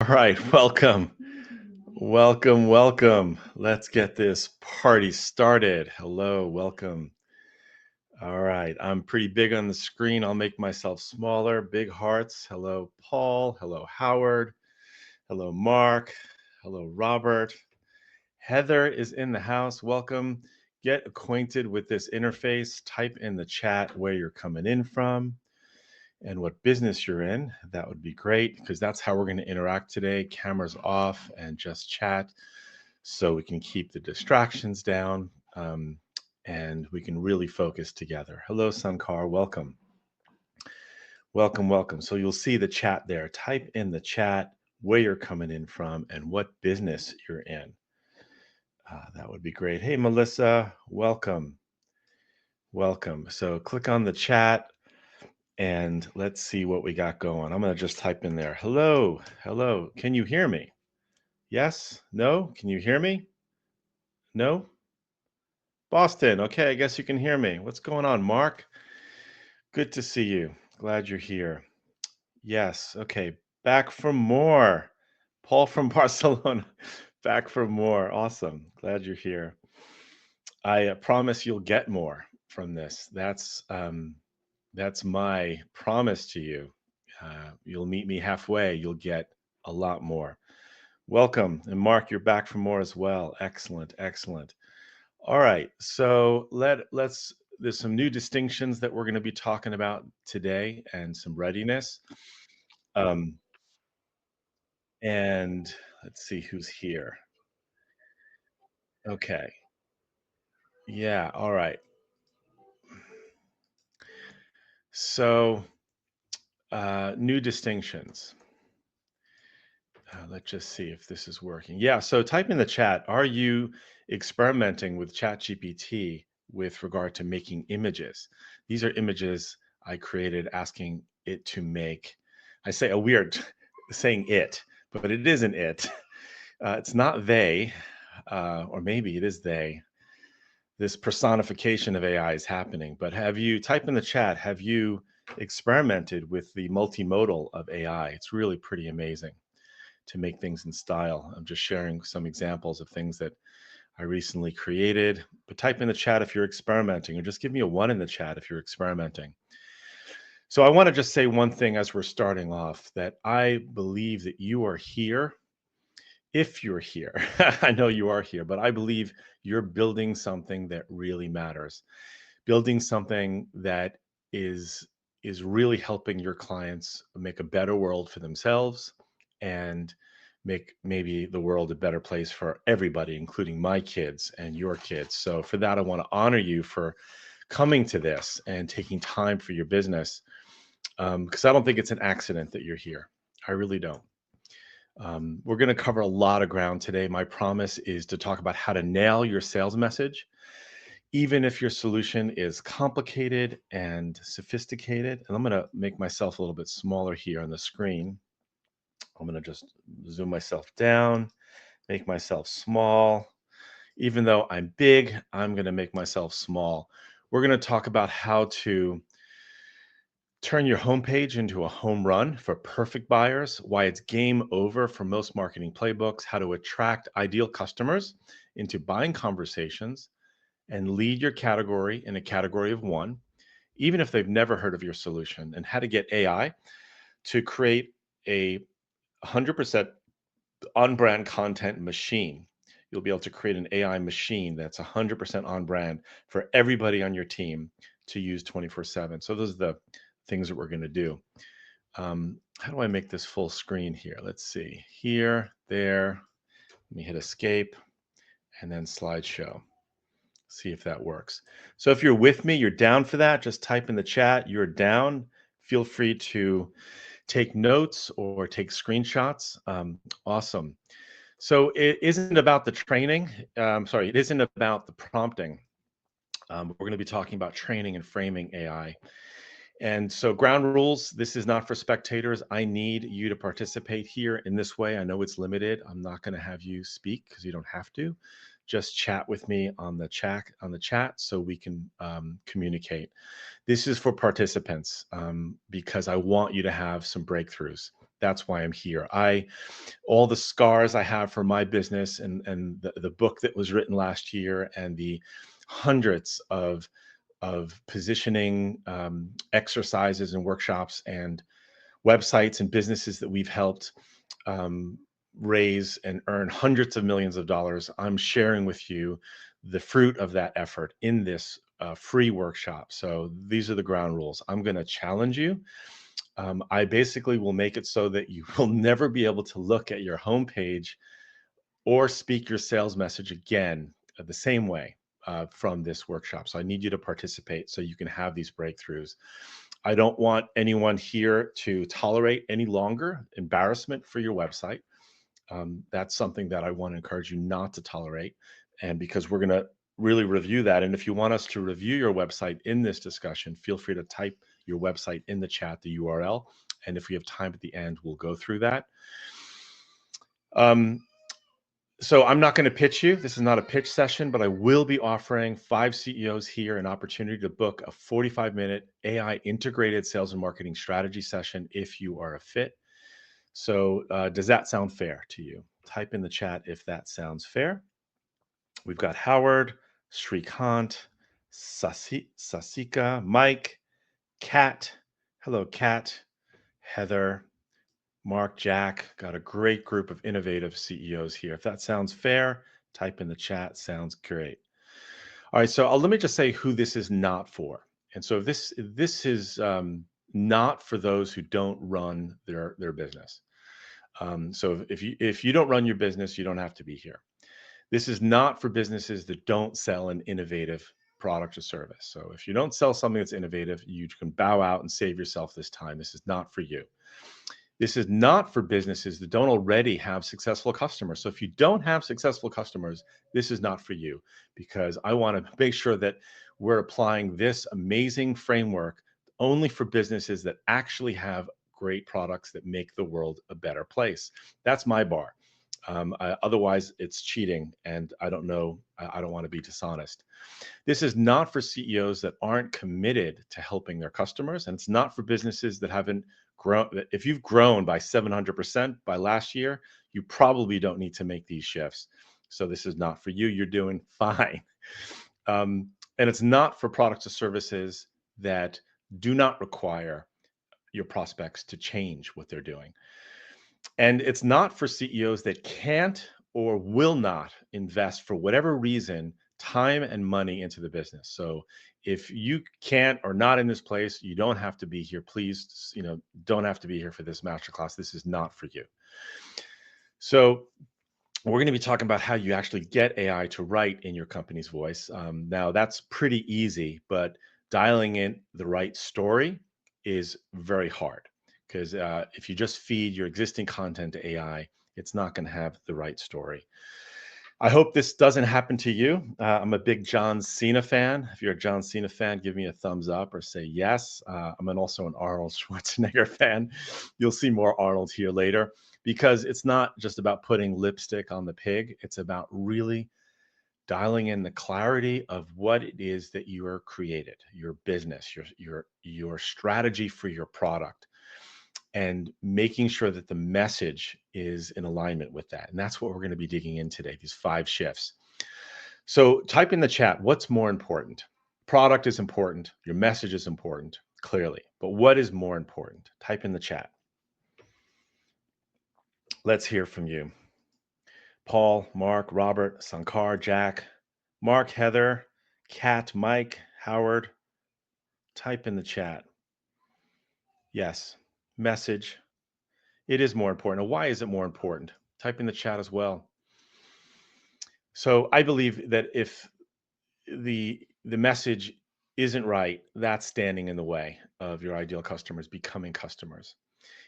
All right, welcome. Welcome, welcome. Let's get this party started. Hello, welcome. All right, I'm pretty big on the screen. I'll make myself smaller. Big hearts. Hello, Paul. Hello, Howard. Hello, Mark. Hello, Robert. Heather is in the house. Welcome. Get acquainted with this interface. Type in the chat where you're coming in from and what business you're in. That would be great because that's how we're going to interact today. Cameras off and just chat so we can keep the distractions down and we can really focus together. Hello, Sankar. Welcome. Welcome, welcome. So you'll see the chat there. Type in the chat where you're coming in from and what business you're in. That would be great. Hey, Melissa, welcome. Welcome. So click on the chat and let's see what we got going. I'm going to just type in there. Hello. Hello. Can you hear me? Yes? No? Can you hear me? No? Boston. Okay, I guess you can hear me. What's going on, Mark? Good to see you. Glad you're here. Yes. Okay. Back for more. Paul from Barcelona. Back for more. Awesome. Glad you're here. I promise you'll get more from this. That's my promise to you. You'll meet me halfway. You'll get a lot more. Welcome. And Mark, you're back for more as well. Excellent. Excellent. All right. So there's some new distinctions that we're going to be talking about today and some readiness. Um, and let's see who's here. Okay. Yeah. All right. So new distinctions. Let's just see if this is working. Yeah, so type in the chat, are you experimenting with ChatGPT with regard to making images? These are images I created asking it to make. I say a weird saying it, but it isn't it. It's not they, or maybe it is they. This personification of AI is happening. But type in the chat, have you experimented with the multimodal of AI? It's really pretty amazing to make things in style. I'm just sharing some examples of things that I recently created. But type in the chat if you're experimenting, or just give me a one in the chat if you're experimenting. So I want to just say one thing as we're starting off, that I believe that you are here. If you're here, I know you are here, but I believe you're building something that really matters, building something that is really helping your clients make a better world for themselves and make maybe the world a better place for everybody, including my kids and your kids. So for that, I want to honor you for coming to this and taking time for your business, because I don't think it's an accident that you're here. I really don't. We're going to cover a lot of ground today. My promise is to talk about how to nail your sales message, even if your solution is complicated and sophisticated. And I'm going to make myself a little bit smaller here on the screen. I'm going to just zoom myself down, make myself small. Even though I'm big, I'm going to make myself small. We're going to talk about how to turn your homepage into a home run for perfect buyers, why it's game over for most marketing playbooks, how to attract ideal customers into buying conversations, and lead your category in a category of one, even if they've never heard of your solution, and how to get AI to create a 100% on brand content machine. You'll be able to create an AI machine that's 100% on brand for everybody on your team to use 24/7. So those are the things that we're going to do. How do I make this full screen here? Let's see. Here, there. Let me hit escape and then slideshow. See if that works. So if you're with me, you're down for that, just type in the chat, you're down. Feel free to take notes or take screenshots. Awesome. So it isn't about the training. Sorry, it isn't about the prompting. We're going to be talking about training and framing AI. And so ground rules, this is not for spectators. I need you to participate here in this way. I know it's limited. I'm not going to have you speak because you don't have to. Just chat with me on the chat so we can communicate. This is for participants because I want you to have some breakthroughs. That's why I'm here. All the scars I have for my business, and the book that was written last year, and the hundreds of positioning exercises and workshops and websites and businesses that we've helped um, raise and earn hundreds of millions of dollars. I'm sharing with you the fruit of that effort in this free workshop. So these are the ground rules. I'm going to challenge you. I basically will make it so that you will never be able to look at your homepage or speak your sales message again the same way from this workshop. So I need you to participate so you can have these breakthroughs. I don't want anyone here to tolerate any longer embarrassment for your website. That's something that I want to encourage you not to tolerate. And because we're going to really review that. And if you want us to review your website in this discussion, feel free to type your website in the chat, the URL. And if we have time at the end, we'll go through that. So I'm not going to pitch you. This is not a pitch session, but I will be offering 5 CEOs here an opportunity to book a 45-minute AI integrated sales and marketing strategy session if you are a fit. So does that sound fair to you? Type in the chat if that sounds fair. We've got Howard, Shrikant, Sasika, Mike, Kat. Hello, Kat, Heather, Mark, Jack. Got a great group of innovative CEOs here. If that sounds fair, type in the chat. Sounds great. All right, so let me just say who this is not for. And so this is not for those who don't run their business. So if you don't run your business, you don't have to be here. This is not for businesses that don't sell an innovative product or service. So if you don't sell something that's innovative, you can bow out and save yourself this time. This is not for you. This is not for businesses that don't already have successful customers. So if you don't have successful customers, this is not for you, because I want to make sure that we're applying this amazing framework only for businesses that actually have great products that make the world a better place. That's my bar. Otherwise, it's cheating, and I don't know. I don't want to be dishonest. This is not for CEOs that aren't committed to helping their customers, and it's not for businesses that haven't grown. If you've grown by 700% by last year, you probably don't need to make these shifts. So this is not for you. You're doing fine. And it's not for products or services that do not require your prospects to change what they're doing. And it's not for CEOs that can't or will not invest, for whatever reason, time and money into the business. So if you can't or not in this place, you don't have to be here. Please, don't have to be here for this masterclass. This is not for you. So we're going to be talking about how you actually get AI to write in your company's voice. Now, that's pretty easy, but dialing in the right story is very hard, because if you just feed your existing content to AI, it's not going to have the right story. I hope this doesn't happen to you. I'm a big John Cena fan. If you're a John Cena fan, give me a thumbs up or say yes. I'm also an Arnold Schwarzenegger fan. You'll see more Arnold here later, because it's not just about putting lipstick on the pig. It's about really dialing in the clarity of what it is that you are created, your business, your strategy for your product, and making sure that the message is in alignment with that. And that's what we're going to be digging in today, these 5 shifts. So type in the chat, what's more important? Product is important. Your message is important, clearly. But what is more important? Type in the chat. Let's hear from you. Paul, Mark, Robert, Sankar, Jack, Mark, Heather, Kat, Mike, Howard. Type in the chat. Yes, message. It is more important. Why is it more important? Type in the chat as well. So I believe that if the message isn't right, that's standing in the way of your ideal customers becoming customers.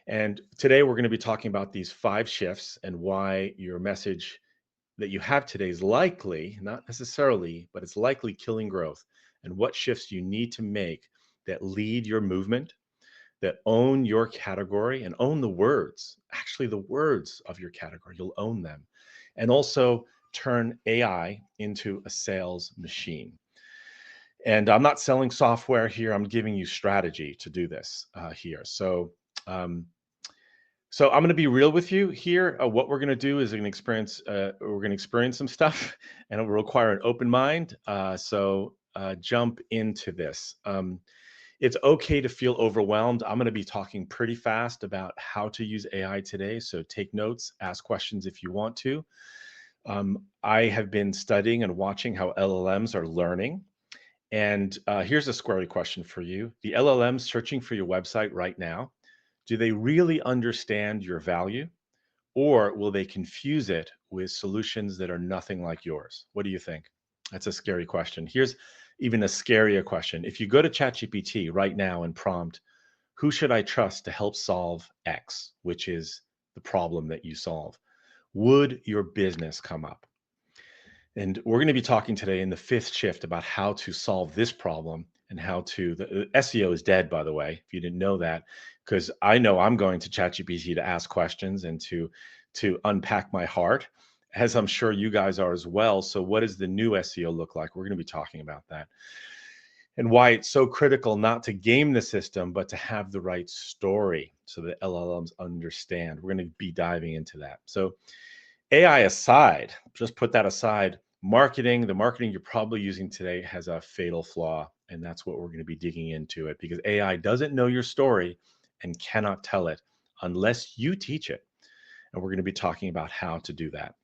And today we're going to be talking about these 5 shifts and why your message that you have today is likely, not necessarily, but it's likely killing growth, and what shifts you need to make that lead your movement, that own your category and own the words, actually the words of your category. You'll own them. And also turn AI into a sales machine. And I'm not selling software here. I'm giving you strategy to do this here. So So I'm going to be real with you here. What we're going to do is we're going to experience some stuff, and it will require an open mind. So jump into this. It's okay to feel overwhelmed. I'm going to be talking pretty fast about how to use AI today. So take notes, ask questions if you want to. I have been studying and watching how LLMs are learning. And here's a squarey question for you. The LLMs searching for your website right now, do they really understand your value? Or will they confuse it with solutions that are nothing like yours? What do you think? That's a scary question. Here's even a scarier question. If you go to ChatGPT right now and prompt, who should I trust to help solve X, which is the problem that you solve, would your business come up? And we're going to be talking today in the fifth shift about how to solve this problem and how to. The SEO is dead, by the way, if you didn't know that, because I know I'm going to ChatGPT to ask questions and to unpack my heart, as I'm sure you guys are as well. So, what does the new SEO look like? We're going to be talking about that and why it's so critical not to game the system, but to have the right story so that LLMs understand. We're going to be diving into that. So, AI aside, just put that aside, the marketing you're probably using today has a fatal flaw. And that's what we're going to be digging into it because AI doesn't know your story and cannot tell it unless you teach it. And we're going to be talking about how to do that.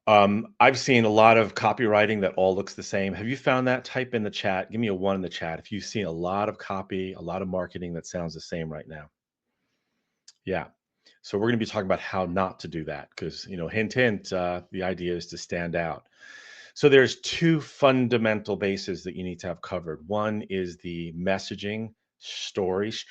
I've seen a lot of copywriting that all looks the same. Have you found that? Type in the chat. Give me a one in the chat if you've seen a lot of copy, a lot of marketing that sounds the same right now. Yeah. So we're going to be talking about how not to do that because, hint, hint, the idea is to stand out. So there's two fundamental bases that you need to have covered. One is the messaging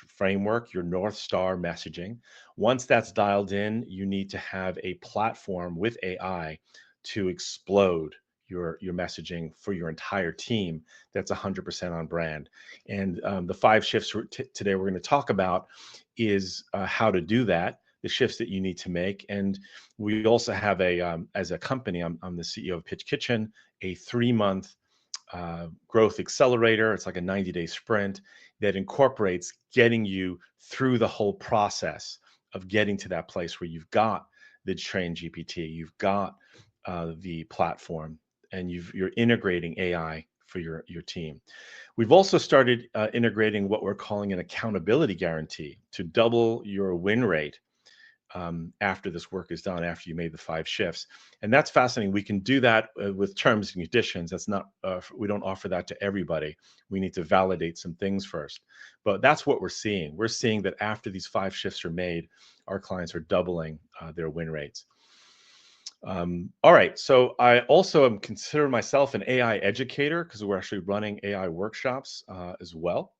framework, your North Star messaging. Once that's dialed in, you need to have a platform with AI to explode your messaging for your entire team that's 100% on brand. And the five shifts today we're going to talk about is how to do that, the shifts that you need to make. And we also have as a company, I'm the CEO of PitchKitchen, a 3-month growth accelerator. It's like a 90-day sprint that incorporates getting you through the whole process of getting to that place where you've got the trained GPT, you've got the platform, and you're integrating AI for your team. We've also started integrating what we're calling an accountability guarantee to double your win rate after this work is done, after you made the 5 shifts. And that's fascinating. We can do that with terms and conditions. That's not, we don't offer that to everybody. We need to validate some things first. But that's what we're seeing. We're seeing that after these 5 shifts are made, our clients are doubling their win rates. All right. So I also am considering myself an AI educator because we're actually running AI workshops as well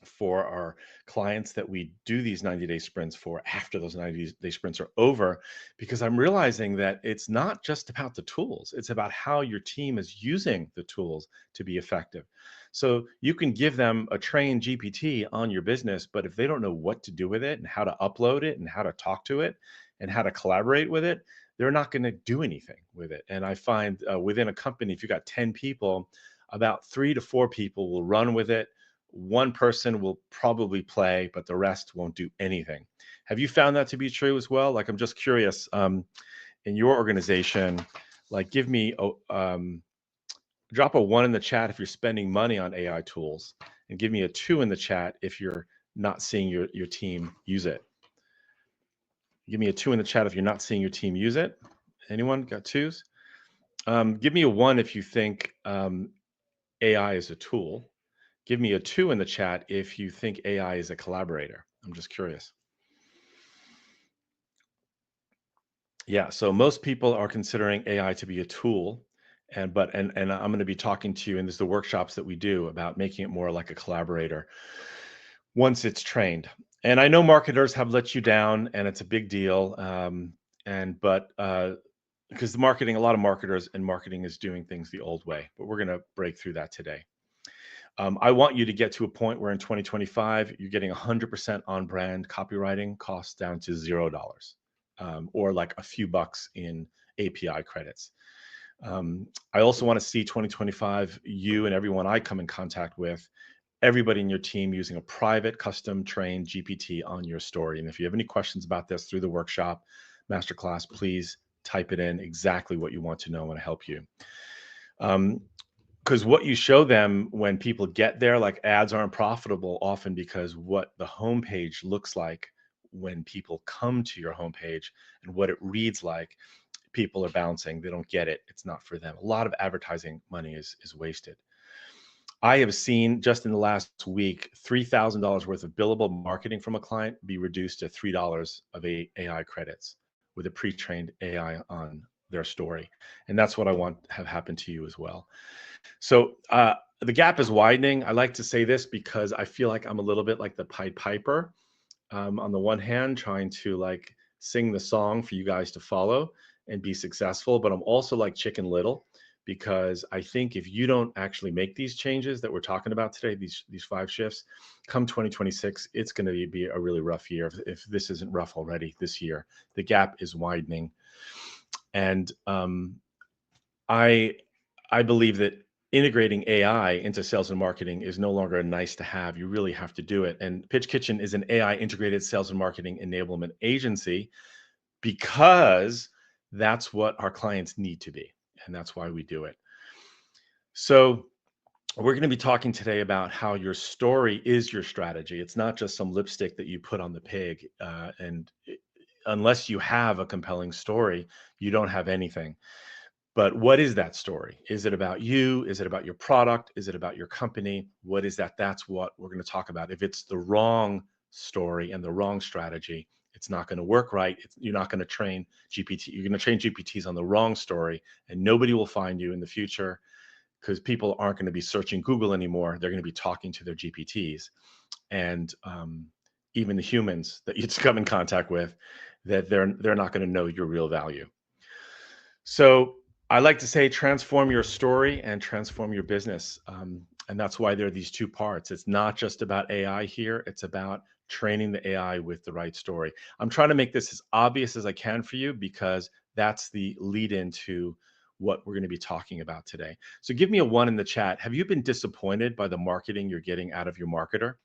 for our clients that we do these 90-day sprints for after those 90-day sprints are over, because I'm realizing that it's not just about the tools, it's about how your team is using the tools to be effective. So you can give them a trained GPT on your business, but if they don't know what to do with it and how to upload it and how to talk to it and how to collaborate with it, they're not going to do anything with it. And I find within a company, if you got 10 people, about 3 to 4 people will run with it. One person will probably play, but the rest won't do anything. Have you found that to be true as well? Like, I'm just curious, in your organization, like, give me drop a 1 in the chat if you're spending money on AI tools, and give me a 2 in the chat if you're not seeing your team use it. Give me a 2 in the chat if you're not seeing your team use it. Anyone got 2s? Give me a 1 if you think AI is a tool. Give me a 2 in the chat if you think AI is a collaborator. I'm just curious. Yeah, so most people are considering AI to be a tool, and I'm going to be talking to you, and this is the workshops that we do about making it more like a collaborator once it's trained. And I know marketers have let you down, and it's a big deal. Because a lot of marketers and marketing is doing things the old way, but we're going to break through that today. I want you to get to a point where in 2025, you're getting 100% on brand copywriting costs down to $0, or like a few bucks in API credits. I also want to see 2025, you and everyone I come in contact with everybody in your team using a private custom trained GPT on your story. And if you have any questions about this through the workshop, masterclass, please type it in exactly what you want to know. I want to help you. Because what you show them when people get there, like ads aren't profitable often because what the homepage looks like when people come to your homepage and what it reads like, people are bouncing. They don't get it. It's not for them. A lot of advertising money is wasted. I have seen just in the last week $3,000 worth of billable marketing from a client be reduced to $3 of AI credits with a pre-trained AI on their story. And that's what I want to have happen to you as well. So the gap is widening. I like to say this because I feel like I'm a little bit like the Pied Piper. On the one hand, trying to like sing the song for you guys to follow and be successful, but I'm also like Chicken Little because I think if you don't actually make these changes that we're talking about today, these 5 shifts, come 2026, it's going to be a really rough year. If this isn't rough already this year, the gap is widening, and I believe that integrating AI into sales and marketing is no longer a nice to have. You really have to do it. And PitchKitchen is an AI integrated sales and marketing enablement agency because that's what our clients need to be. And that's why we do it. So we're going to be talking today about how your story is your strategy. It's not just some lipstick that you put on the pig. Unless you have a compelling story, you don't have anything. But what is that story? Is it about you? Is it about your product? Is it about your company? What is that? That's what we're going to talk about. If it's the wrong story and the wrong strategy, it's not going to work right. You're not going to train GPT. You're going to train GPTs on the wrong story, and nobody will find you in the future because people aren't going to be searching Google anymore. They're going to be talking to their GPTs, and even the humans that you come in contact with, that they're not going to know your real value. So I like to say transform your story and transform your business. And that's why there are these 2 parts. It's not just about AI here. It's about training the AI with the right story. I'm trying to make this as obvious as I can for you because that's the lead into what we're going to be talking about today. So give me a 1 in the chat. Have you been disappointed by the marketing you're getting out of your marketer?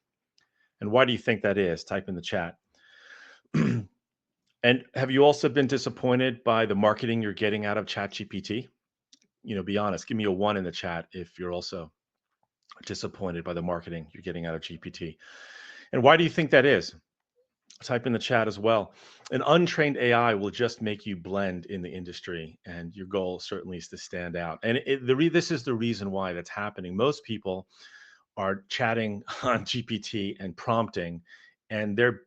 And why do you think that is? Type in the chat. And have you also been disappointed by the marketing you're getting out of ChatGPT? Be honest. Give me a 1 in the chat if you're also disappointed by the marketing you're getting out of GPT. And why do you think that is? Type in the chat as well. An untrained AI will just make you blend in the industry, and your goal certainly is to stand out. And this is the reason why that's happening. Most people are chatting on GPT and prompting, and they're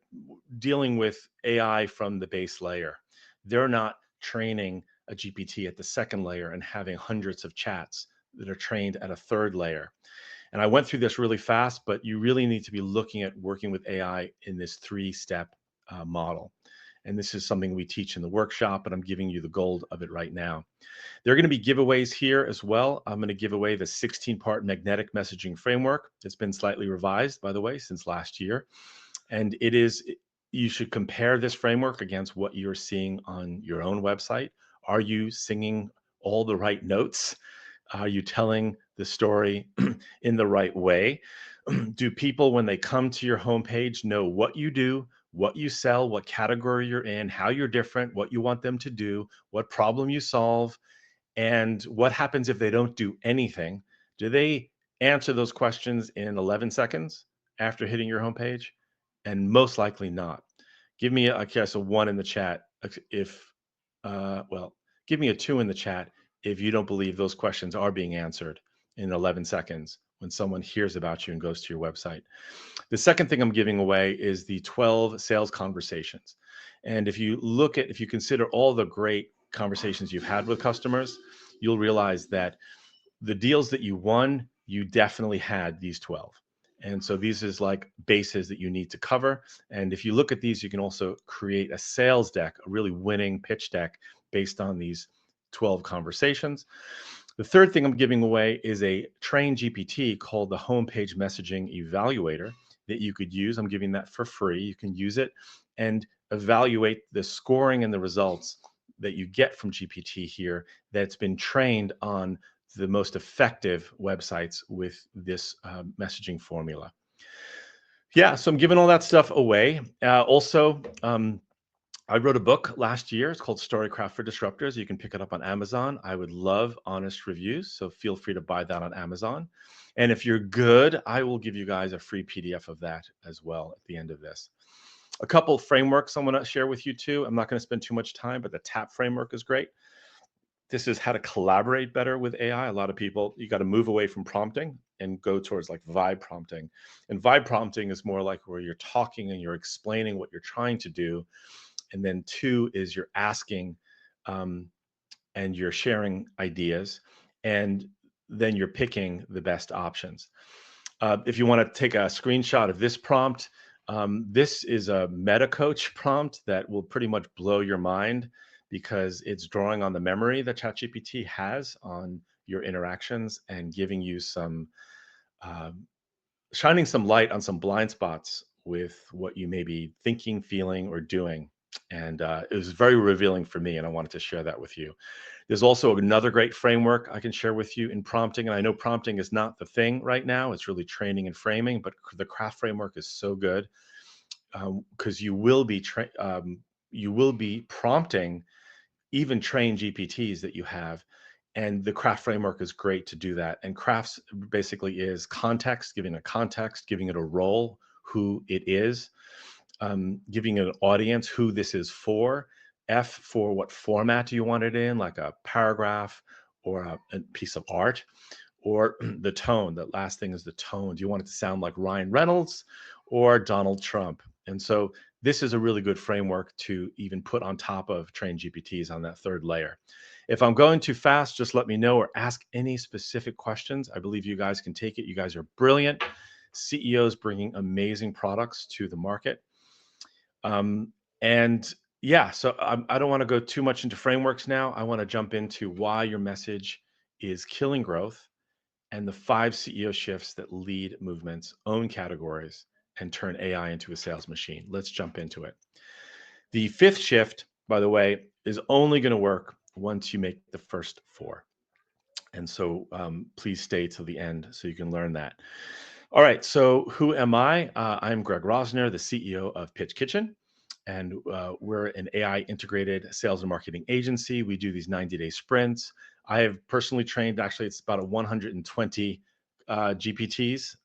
dealing with AI from the base layer. They're not training a GPT at the second layer and having hundreds of chats that are trained at a third layer. And I went through this really fast, but you really need to be looking at working with AI in this 3-step model. And this is something we teach in the workshop, but I'm giving you the gold of it right now. There are going to be giveaways here as well. I'm going to give away the 16-part magnetic messaging framework. It's been slightly revised, by the way, since last year. And you should compare this framework against what you're seeing on your own website. Are you singing all the right notes? Are you telling the story in the right way? Do people, when they come to your homepage, know what you do, what you sell, what category you're in, how you're different, what you want them to do, what problem you solve, and what happens if they don't do anything? Do they answer those questions in 11 seconds after hitting your homepage? And most likely not. Give me, I guess, a 1 in the chat give me a 2 in the chat if you don't believe those questions are being answered in 11 seconds when someone hears about you and goes to your website. The second thing I'm giving away is the 12 sales conversations. And if you consider all the great conversations you've had with customers, you'll realize that the deals that you won, you definitely had these 12. And so these is like bases that you need to cover. And if you look at these, you can also create a sales deck, a really winning pitch deck based on these 12 conversations. The third thing I'm giving away is a trained GPT called the Homepage Messaging Evaluator that you could use. I'm giving that for free. You can use it and evaluate the scoring and the results that you get from GPT here that's been trained on the most effective websites with this messaging formula. Yeah, so I'm giving all that stuff away. I wrote a book last year. It's called Storycraft for Disruptors. You can pick it up on Amazon. I would love honest reviews, so feel free to buy that on Amazon. And if you're good, I will give you guys a free PDF of that as well at the end of this. A couple frameworks I want to share with you too. I'm not going to spend too much time, but the TAP framework is great. This is how to collaborate better with AI. A lot of people, you got to move away from prompting and go towards like vibe prompting. And vibe prompting is more like where you're talking and you're explaining what you're trying to do. And then two is you're asking um, and you're sharing ideas. And then you're picking the best options. If you want to take a screenshot of this prompt, this is a meta coach prompt that will pretty much blow your mind because it's drawing on the memory that ChatGPT has on your interactions and giving you some, uh, shining some light on some blind spots with what you may be thinking, feeling, or doing. And it was very revealing for me, and I wanted to share that with you. There's also another great framework I can share with you in prompting. And I know prompting is not the thing right now, it's really training and framing, but the craft framework is so good because you will be prompting even trained GPTs that you have. And the craft framework is great to do that. And crafts basically is context, giving a context, giving it a role, who it is, giving an audience who this is for. F for what format do you want it in, like a paragraph or a piece of art, or the tone. The last thing is the tone. Do you want it to sound like Ryan Reynolds or Donald Trump? And so this is a really good framework to even put on top of trained GPTs on that third layer. If I'm going too fast, just let me know or ask any specific questions. I believe you guys can take it. You guys are brilliant CEOs bringing amazing products to the market. And yeah, so I don't want to go too much into frameworks now. I want to jump into why your message is killing growth and the 5 CEO shifts that lead movements, own categories, and turn AI into a sales machine. Let's jump into it. The 5th shift, by the way, is only going to work once you make the first 4. And so please stay till the end so you can learn that. All right, so who am I? I'm Greg Rosner, the CEO of PitchKitchen, and we're an AI integrated sales and marketing agency. We do these 90-day sprints. I have personally trained, actually, it's about a 120 GPTs,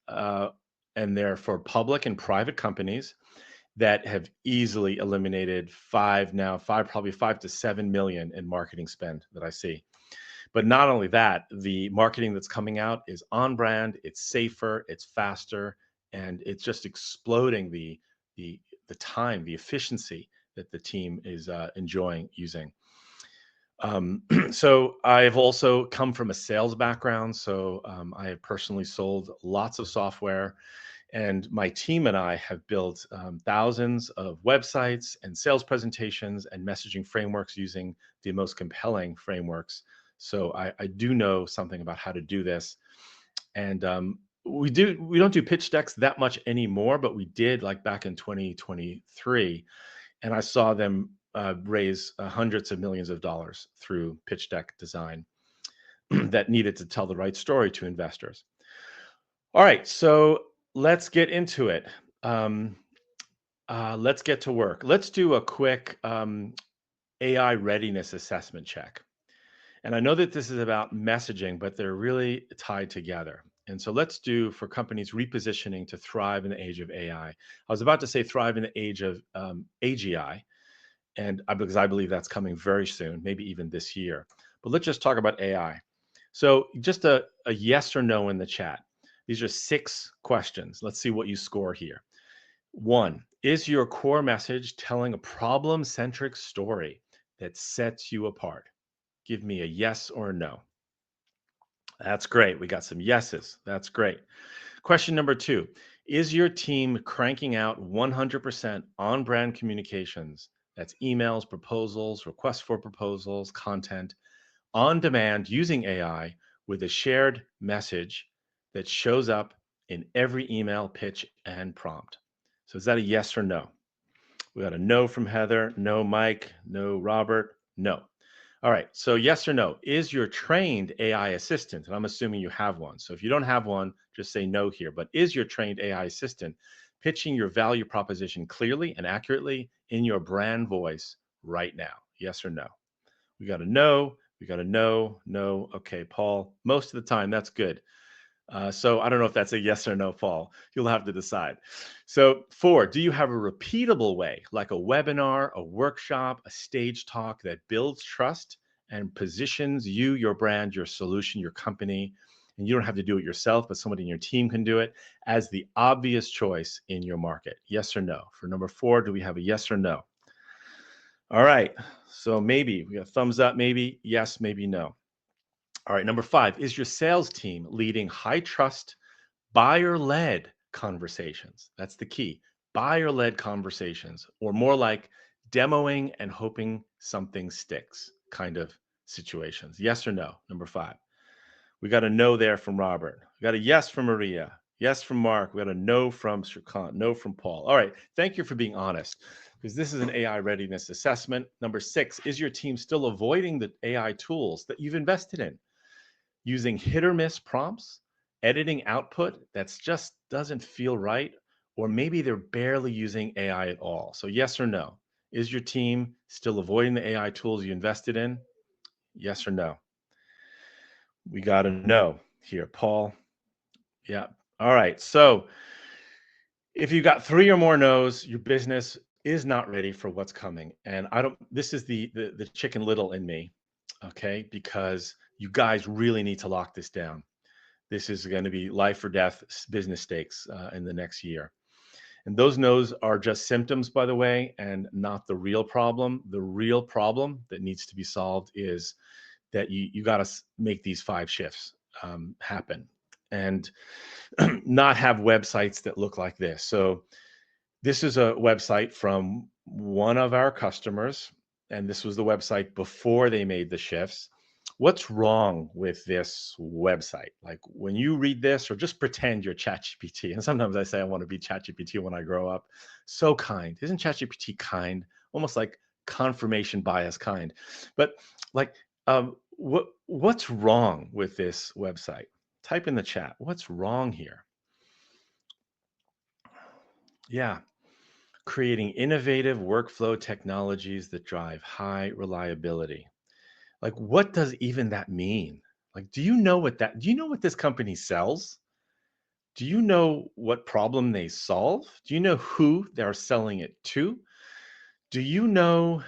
and they're for public and private companies that have easily eliminated probably 5 to 7 million in marketing spend that I see. But not only that, the marketing that's coming out is on brand, it's safer, it's faster, and it's just exploding the the time, the efficiency that the team is enjoying using. So I've also come from a sales background, so I have personally sold lots of software, and my team and I have built thousands of websites and sales presentations and messaging frameworks using the most compelling frameworks. So I do know something about how to do this. And we don't do pitch decks that much anymore, but we did like back in 2023. And I saw them raise hundreds of millions of dollars through pitch deck design that needed to tell the right story to investors. All right, so let's get into it. Um, let's get to work. Let's do a quick AI readiness assessment check. And I know that this is about messaging, but they're really tied together. And so let's do for companies repositioning to thrive in the age of AI. I was about to say thrive in the age of AGI, and because I believe that's coming very soon, maybe even this year. But let's just talk about AI. So just a yes or no in the chat. These are 6 questions. Let's see what you score here. 1, is your core message telling a problem-centric story that sets you apart? Give me a yes or a no. That's great. We got some yeses. That's great. Question number 2, is your team cranking out 100% on brand communications? That's emails, proposals, requests for proposals, content on demand using AI with a shared message that shows up in every email, pitch, and prompt. So is that a yes or no? We got a no from Heather, no Mike, no Robert, no. All right. So, yes or no, is your trained AI assistant, and I'm assuming you have one. So, if you don't have one, just say no here. But is your trained AI assistant pitching your value proposition clearly and accurately in your brand voice right now? Yes or no? We got to know. We got to know. No. Okay, Paul. Most of the time, that's good. So I don't know if that's a yes or no, Paul. You'll have to decide. So, four, do you have a repeatable way, like a webinar, a workshop, a stage talk that builds trust and positions you, your brand, your solution, your company? And you don't have to do it yourself, but somebody in your team can do it as the obvious choice in your market. Yes or no? For number four, do we have a yes or no? All right. So maybe we got a thumbs up, maybe yes, maybe no. All right. Number five, is your sales team leading high trust buyer-led conversations? That's the key. Buyer-led conversations, or more like demoing and hoping something sticks kind of situations. Yes or no? Number five. We got a no there from Robert. We got a yes from Maria. Yes from Mark. We got a no from Shrikant. No from Paul. All right. Thank you for being honest, because this is an AI readiness assessment. Number six, is your team still avoiding the AI tools that you've invested in? Using hit or miss prompts, editing output that's just doesn't feel right, or maybe they're barely using AI at all. So, yes or no? Is your team still avoiding the AI tools you invested in? Yes or no? We got to know here, Paul. Yeah. All right. So, if you got three or more no's, your business is not ready for what's coming. And I don't. This is the Chicken Little in me, okay? Because you guys really need to lock this down. This is going to be life or death business stakes in the next year. And those no's are just symptoms, by the way, and not the real problem. The real problem that needs to be solved is that you got to make these five shifts happen and not have websites that look like this. So, this is a website from one of our customers, and this was the website before they made the shifts. What's wrong with this website? Like when you read this, or just pretend you're ChatGPT. And sometimes I say I want to be ChatGPT when I grow up. So kind. Isn't ChatGPT kind? Almost like confirmation bias kind. But like, what's wrong with this website? Type in the chat. What's wrong here? Yeah. Creating innovative workflow technologies that drive high reliability. Like, what does even that mean? Like, do you know what this company sells? Do you know what problem they solve? Do you know who they're selling it to? Do you know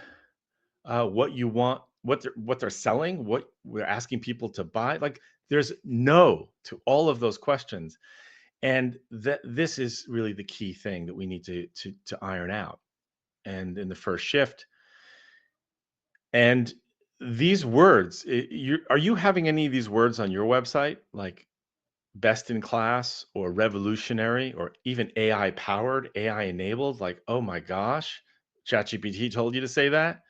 what you want, what they're selling, what we're asking people to buy? Like, there's no to all of those questions. And that this is really the key thing that we need to iron out. And in the first shift, and these words, are you having any of these words on your website, like best in class or revolutionary or even AI powered, AI enabled? Like, oh my gosh, ChatGPT told you to say that.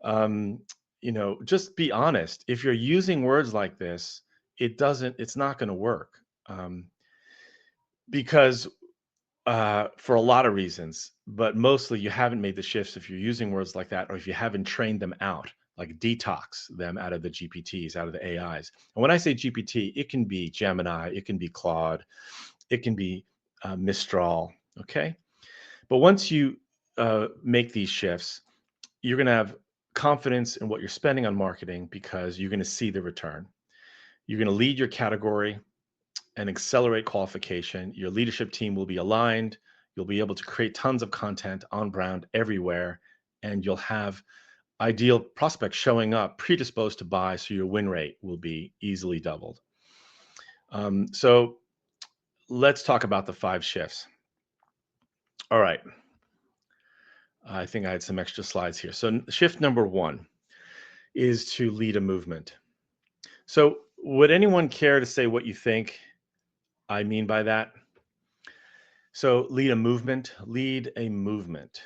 Um, just be honest. If you're using words like this, it's not going to work, because for a lot of reasons, but mostly you haven't made the shifts if you're using words like that, or if you haven't trained them out, like detox them out of the GPTs, out of the AIs. And when I say GPT, it can be Gemini, it can be Claude, it can be Mistral. Okay. But once you make these shifts, you're going to have confidence in what you're spending on marketing because you're going to see the return. You're going to lead your category and accelerate qualification. Your leadership team will be aligned. You'll be able to create tons of content on brand everywhere, and you'll have ideal prospects showing up predisposed to buy, so your win rate will be easily doubled. So let's talk about the five shifts. All right. I think I had some extra slides here. So shift number one is to lead a movement. So would anyone care to say what you think I mean by that? So lead a movement, lead a movement,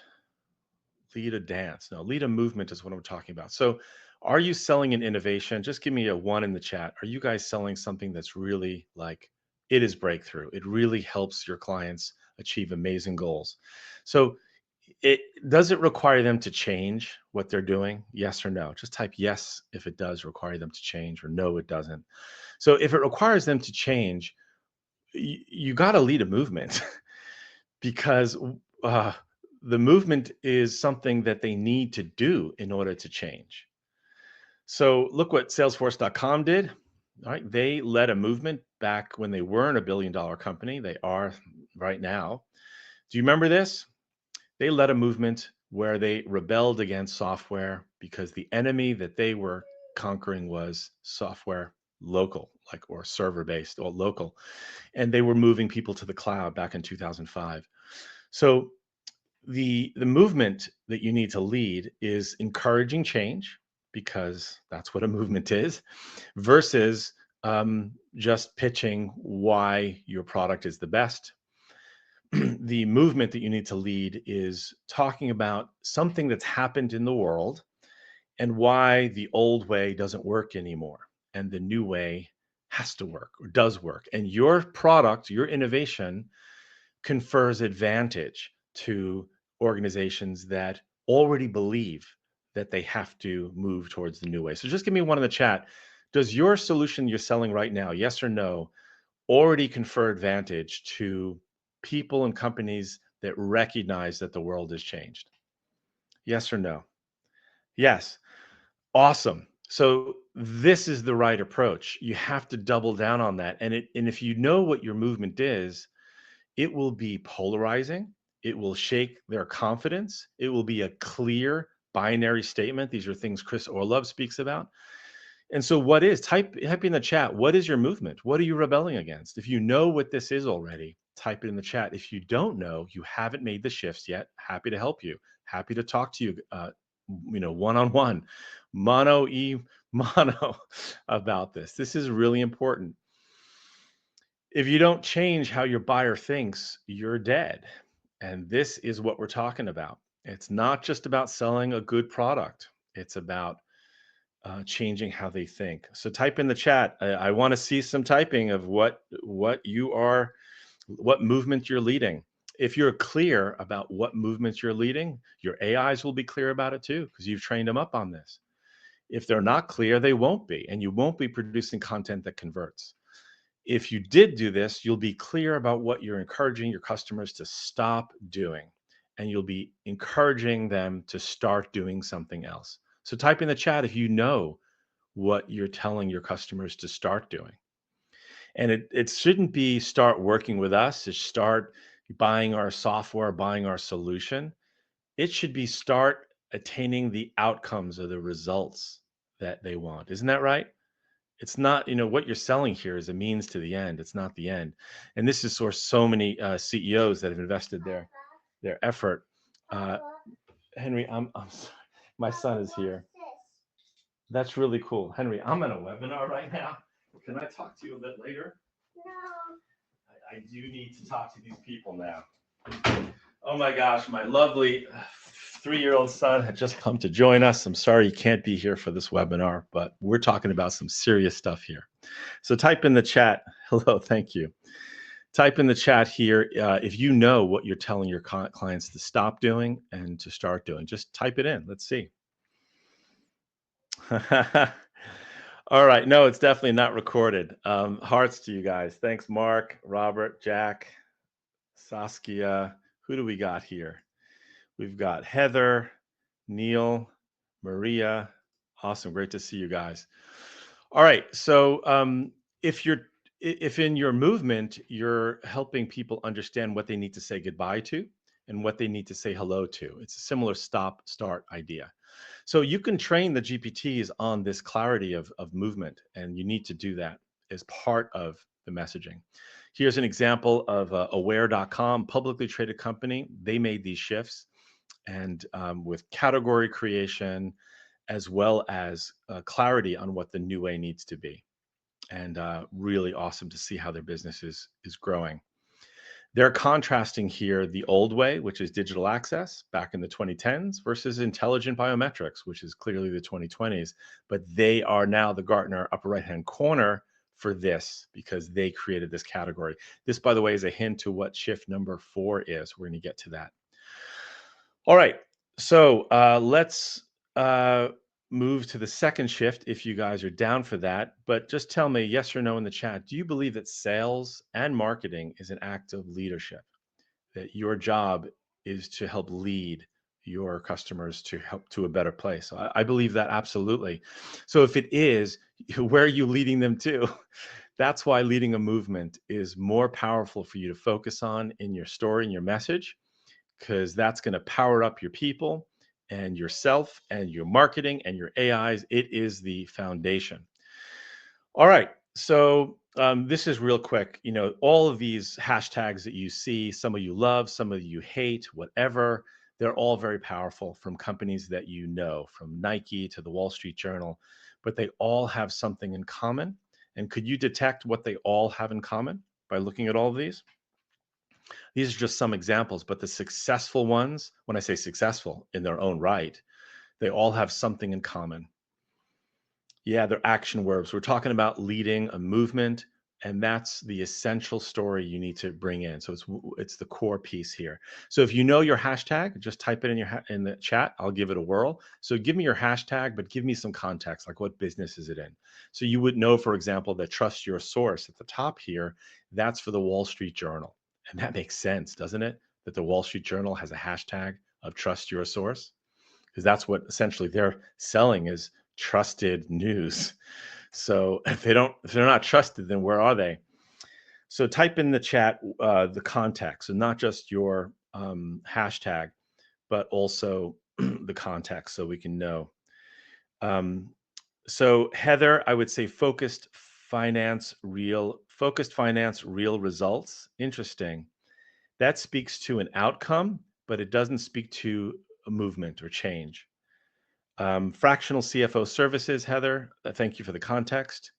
lead a dance. No, lead a movement is what I'm talking about. So are you selling an innovation? Just give me a one in the chat. Are you guys selling something that's really like it is breakthrough? It really helps your clients achieve amazing goals. So It does it require them to change what they're doing? Yes or no? Just type yes if it does require them to change, or no, it doesn't. So if it requires them to change, you got to lead a movement because uh, the movement is something that they need to do in order to change. So look what Salesforce.com did. All right, they led a movement back when they weren't a $1 billion company. They are right now. Do you remember this? They led a movement where they rebelled against software because the enemy that they were conquering was software local, like, or server based or local. And they were moving people to the cloud back in 2005. So the movement that you need to lead is encouraging change, because that's what a movement is, versus just pitching why your product is the best. The movement that you need to lead is talking about something that's happened in the world and why the old way doesn't work anymore and the new way has to work or does work. And your product, your innovation, confers advantage to organizations that already believe that they have to move towards the new way. So just give me one in the chat. Does your solution you're selling right now, yes or no, already confer advantage to people and companies that recognize that the world has changed? Yes or no? Yes. Awesome. So this is the right approach. You have to double down on that. And if you know what your movement is, it will be polarizing. It will shake their confidence. It will be a clear binary statement. These are things Chris Orlov speaks about. And so what is, type in the chat, what is your movement? What are you rebelling against? If you know what this is already, type it in the chat. If you don't know, you haven't made the shifts yet, happy to help you. Happy to talk to you, one-on-one, mono about this. This is really important. If you don't change how your buyer thinks, you're dead. And this is what we're talking about. It's not just about selling a good product. It's about changing how they think. So type in the chat. I want to see some typing of what you are, what movement you're leading. If you're clear about what movements you're leading, your AIs will be clear about it too, because you've trained them up on this. If they're not clear, they won't be, and you won't be producing content that converts. If you did do this, you'll be clear about what you're encouraging your customers to stop doing, and you'll be encouraging them to start doing something else. So type in the chat if you know what you're telling your customers to start doing. And it shouldn't be start working with us, to start buying our software, buying our solution. It should be start attaining the outcomes or the results that they want. Isn't that right? It's not, what you're selling here is a means to the end. It's not the end. And this is for so many CEOs that have invested their effort. Uh, Henry, I'm sorry. My son is here. That's really cool. Henry, I'm in a webinar right now. Can I talk to you a bit later? I do need to talk to these people now. Oh my gosh, my lovely 3-year-old son had just come to join us. I'm sorry he can't be here for this webinar, but we're talking about some serious stuff here. So type in the chat. Hello, thank you. Type in the chat here if you know what you're telling your clients to stop doing and to start doing. Just type it in. Let's see. All right. No, it's definitely not recorded. Hearts to you guys. Thanks, Mark, Robert, Jack, Saskia. Who do we got here? We've got Heather, Neil, Maria. Awesome. Great to see you guys. All right. So if in your movement, you're helping people understand what they need to say goodbye to and what they need to say hello to. It's a similar stop, start idea. So you can train the GPTs on this clarity of movement, and you need to do that as part of the messaging. Here's an example of aware.com, publicly traded company. They made these shifts, and with category creation, as well as clarity on what the new way needs to be. And really awesome to see how their business is growing. They're contrasting here the old way, which is digital access back in the 2010s, versus intelligent biometrics, which is clearly the 2020s. But they are now the Gartner upper right-hand corner for this because they created this category. This, by the way, is a hint to what shift number 4 is. We're going to get to that. All right. So let's uh, move to the second shift if you guys are down for that. But just tell me yes or no in the chat. Do you believe that sales and marketing is an act of leadership? That your job is to help lead your customers to help to a better place? So I believe that absolutely. So if it is, where are you leading them to? That's why leading a movement is more powerful for you to focus on in your story and your message, because that's going to power up your people and yourself and your marketing and your AIs. It is the foundation. All right. So this is real quick. All of these hashtags that you see, some of you love, some of you hate, whatever, they're all very powerful from companies that from Nike to the Wall Street Journal, but they all have something in common. And could you detect what they all have in common by looking at all of these? These are just some examples, but the successful ones, when I say successful in their own right, they all have something in common. Yeah, they're action verbs. We're talking about leading a movement, and that's the essential story you need to bring in. So it's the core piece here. So if you know your hashtag, just type it in the chat. I'll give it a whirl. So give me your hashtag, but give me some context, like what business is it in? So you would know, for example, that trust your source at the top here, that's for the Wall Street Journal. And that makes sense, doesn't it? That the Wall Street Journal has a hashtag of trust your source, because that's what essentially they're selling is trusted news. So if they're not trusted, then where are they? So type in the chat the context, and not just your hashtag, but also the context, so we can know. Um, so Heather, I would say focused finance, real results. Interesting. That speaks to an outcome, but it doesn't speak to a movement or change. Fractional CFO services, Heather. Thank you for the context.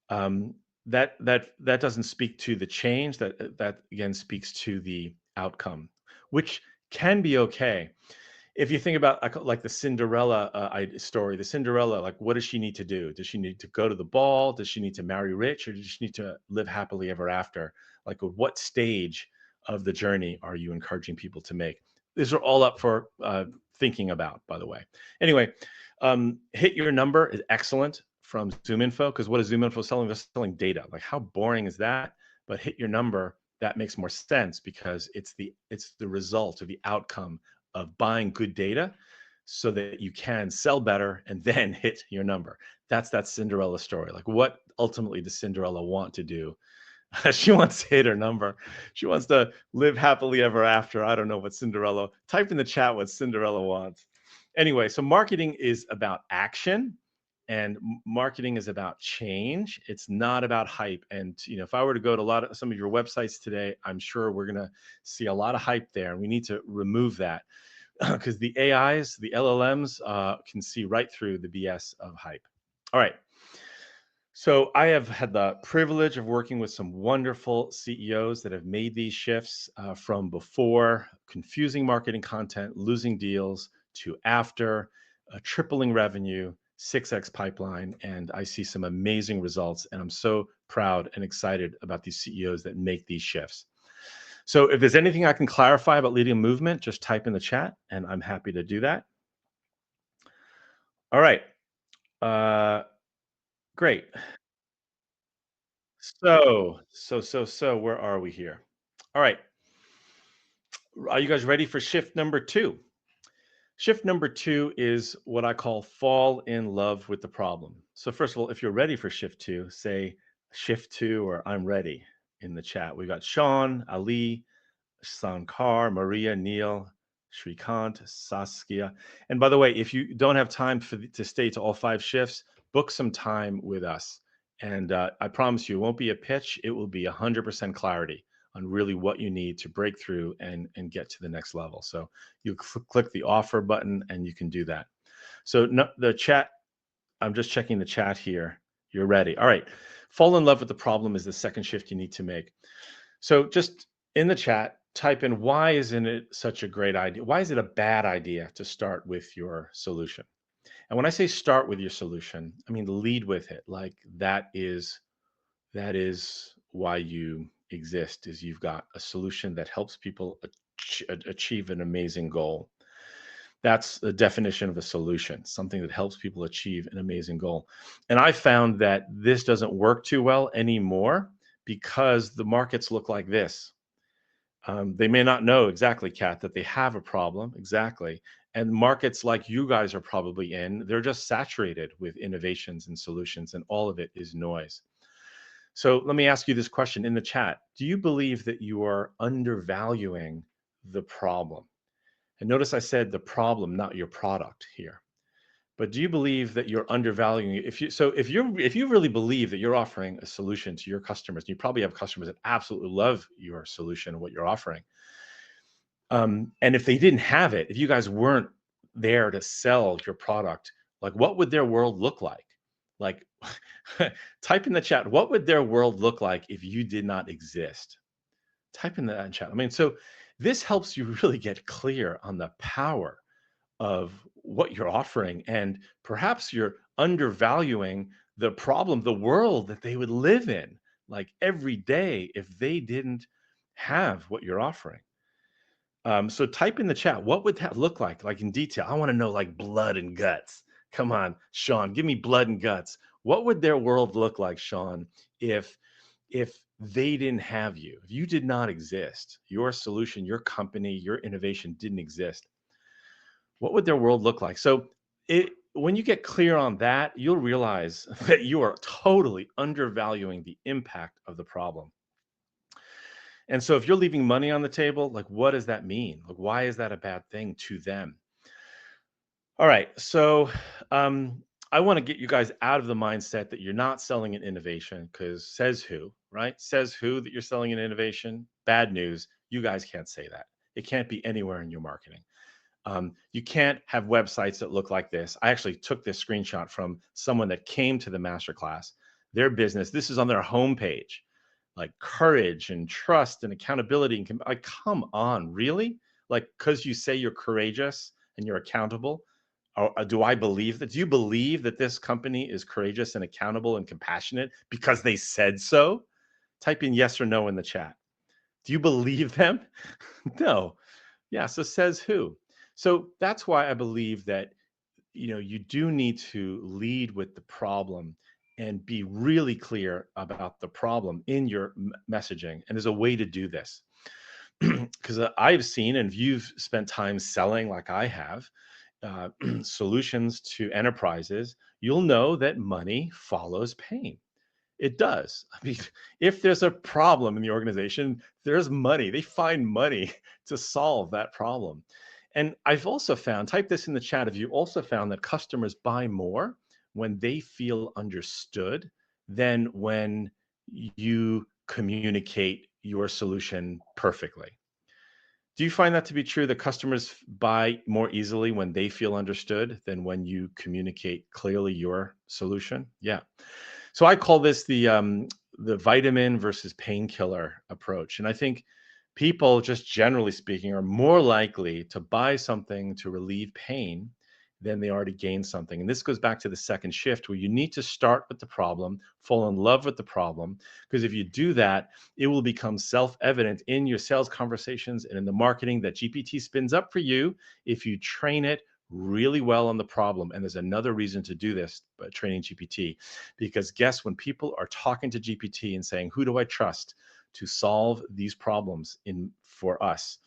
Um, that doesn't speak to the change. That again speaks to the outcome, which can be okay. If you think about like the Cinderella story, the Cinderella, like what does she need to do? Does she need to go to the ball? Does she need to marry rich, or does she need to live happily ever after? Like, what stage of the journey are you encouraging people to make? These are all up for thinking about, by the way. Anyway, hit your number is excellent from Zoom Info, because what is Zoom Info selling? They're selling data. Like, how boring is that? But hit your number, that makes more sense because it's the result of the outcome of buying good data so that you can sell better and then hit your number. That's that Cinderella story. Like, what ultimately does Cinderella want to do? She wants to hit her number. She wants to live happily ever after. I don't know what Cinderella, type in the chat what Cinderella wants. Anyway, so marketing is about action, and marketing is about change. It's not about hype. And if I were to go to some of your websites today, I'm sure we're going to see a lot of hype there, and we need to remove that because the AIs, the LLMs, can see right through the BS of hype. All right. So I have had the privilege of working with some wonderful CEOs that have made these shifts from before confusing marketing content, losing deals, to after tripling revenue, 6x pipeline. And I see some amazing results. And I'm so proud and excited about these CEOs that make these shifts. So if there's anything I can clarify about leading a movement, just type in the chat and I'm happy to do that. All right. Uh, great. So, where are we here? All right. Are you guys ready for shift number two? Shift number two is what I call fall in love with the problem. So, first of all, if you're ready for shift two, say shift two or I'm ready in the chat. We've got Sean, Ali, Sankar, Maria, Neil, Shrikant, Saskia. And by the way, if you don't have time to stay to all 5 shifts, book some time with us. And I promise you, it won't be a pitch. It will be 100% clarity on really what you need to break through and get to the next level. So you click the offer button and you can do that. So no, the chat, I'm just checking the chat here. You're ready. All right. Fall in love with the problem is the second shift you need to make. So just in the chat, type in why isn't it such a great idea? Why is it a bad idea to start with your solution? And when I say start with your solution, I mean lead with it. Like that is why you exist, is you've got a solution that helps people achieve an amazing goal. That's the definition of a solution, something that helps people achieve an amazing goal. And I found that this doesn't work too well anymore because the markets look like this. They may not know exactly, Kat, that they have a problem exactly. And markets like you guys are probably in, they're just saturated with innovations and solutions, and all of it is noise. So let me ask you this question in the chat. Do you believe that you are undervaluing the problem? And notice I said the problem, not your product here. But do you believe that you're undervaluing it? If you really believe that you're offering a solution to your customers, and you probably have customers that absolutely love your solution and what you're offering. And if they didn't have it, if you guys weren't there to sell your product, like what would their world look like? Like type in the chat, what would their world look like if you did not exist? Type in that in chat. I mean, so this helps you really get clear on the power of what you're offering, and perhaps you're undervaluing the problem, the world that they would live in like every day if they didn't have what you're offering. So type in the chat, what would that look like in detail? I want to know like blood and guts. Come on, Sean, give me blood and guts. What would their world look like, Sean, if they didn't have you, if you did not exist, your solution, your company, your innovation didn't exist? What would their world look like? So when you get clear on that, you'll realize that you are totally undervaluing the impact of the problem. And so if you're leaving money on the table, like what does that mean? Like why is that a bad thing to them? All right. So I want to get you guys out of the mindset that you're not selling an innovation, because says who, right? Says who that you're selling an innovation? Bad news. You guys can't say that. It can't be anywhere in your marketing. You can't have websites that look like this. I actually took this screenshot from someone that came to the masterclass. Their business, this is on their homepage, like courage and trust and accountability. And like, come on, really? Like, because you say you're courageous and you're accountable, or do I believe that? Do you believe that this company is courageous and accountable and compassionate because they said so? Type in yes or no in the chat. Do you believe them? No. Yeah, so says who? So that's why I believe that you do need to lead with the problem and be really clear about the problem in your messaging. And there's a way to do this. Because I've seen, and if you've spent time selling like I have, solutions to enterprises, you'll know that money follows pain. It does. I mean, if there's a problem in the organization, there's money. They find money to solve that problem. And I've also found, type this in the chat, if you also found that customers buy more when they feel understood than when you communicate your solution perfectly. Do you find that to be true, that customers buy more easily when they feel understood than when you communicate clearly your solution? Yeah. So I call this the vitamin versus painkiller approach. And I think people, just generally speaking, are more likely to buy something to relieve pain than they are to gain something. And this goes back to the second shift, where you need to start with the problem, fall in love with the problem, because if you do that, it will become self-evident in your sales conversations and in the marketing that GPT spins up for you if you train it really well on the problem. And there's another reason to do this, training GPT, because guess when people are talking to GPT and saying, who do I trust to solve these problems for us?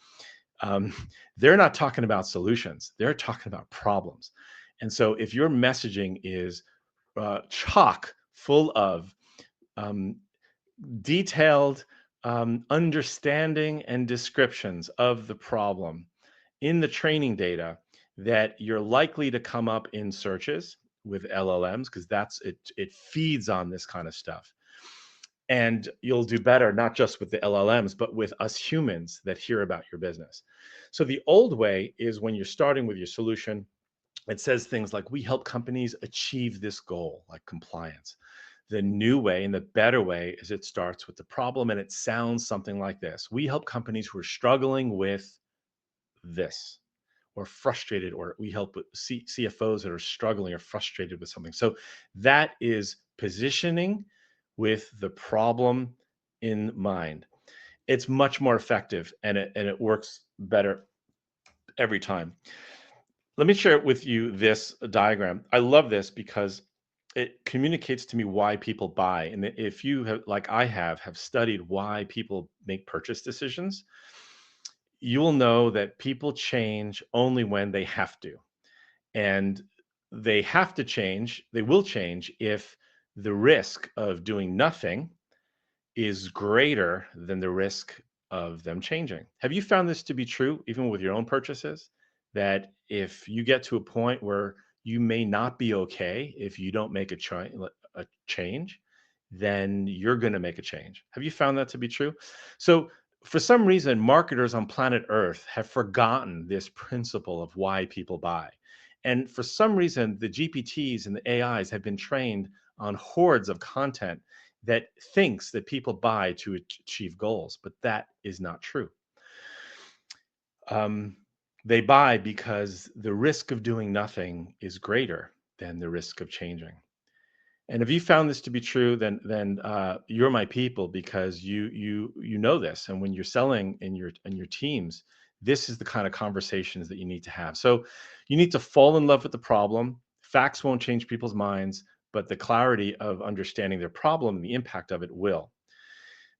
Um, they're not talking about solutions. They're talking about problems. And so if your messaging is chock full of um, detailed understanding and descriptions of the problem in the training data, that you're likely to come up in searches with LLMs, because it feeds on this kind of stuff. And you'll do better, not just with the LLMs, but with us humans that hear about your business. So the old way is when you're starting with your solution, it says things like, we help companies achieve this goal, like compliance. The new way and the better way is it starts with the problem, and it sounds something like this. We help companies who are struggling with this, or frustrated, or we help with CFOs that are struggling or frustrated with something. So that is positioning with the problem in mind. It's much more effective, and it works better every time. Let me share with you this diagram. I love this because it communicates to me why people buy. And if you have, like I have studied why people make purchase decisions, you will know that people change only when they have to. And they have to change, they will change if the risk of doing nothing is greater than the risk of them changing. Have you found this to be true, even with your own purchases? That if you get to a point where you may not be okay if you don't make a change, then you're going to make a change. Have you found that to be true? So, for some reason, marketers on planet Earth have forgotten this principle of why people buy. And for some reason, the GPTs and the AIs have been trained on hordes of content that thinks that people buy to achieve goals, but that is not true. Um, they buy because the risk of doing nothing is greater than the risk of changing. And if you found this to be true, then you're my people because you know this. And when you're selling in your teams, this is the kind of conversations that you need to have. So you need to fall in love with the problem. Facts won't change people's minds, but the clarity of understanding their problem and the impact of it will.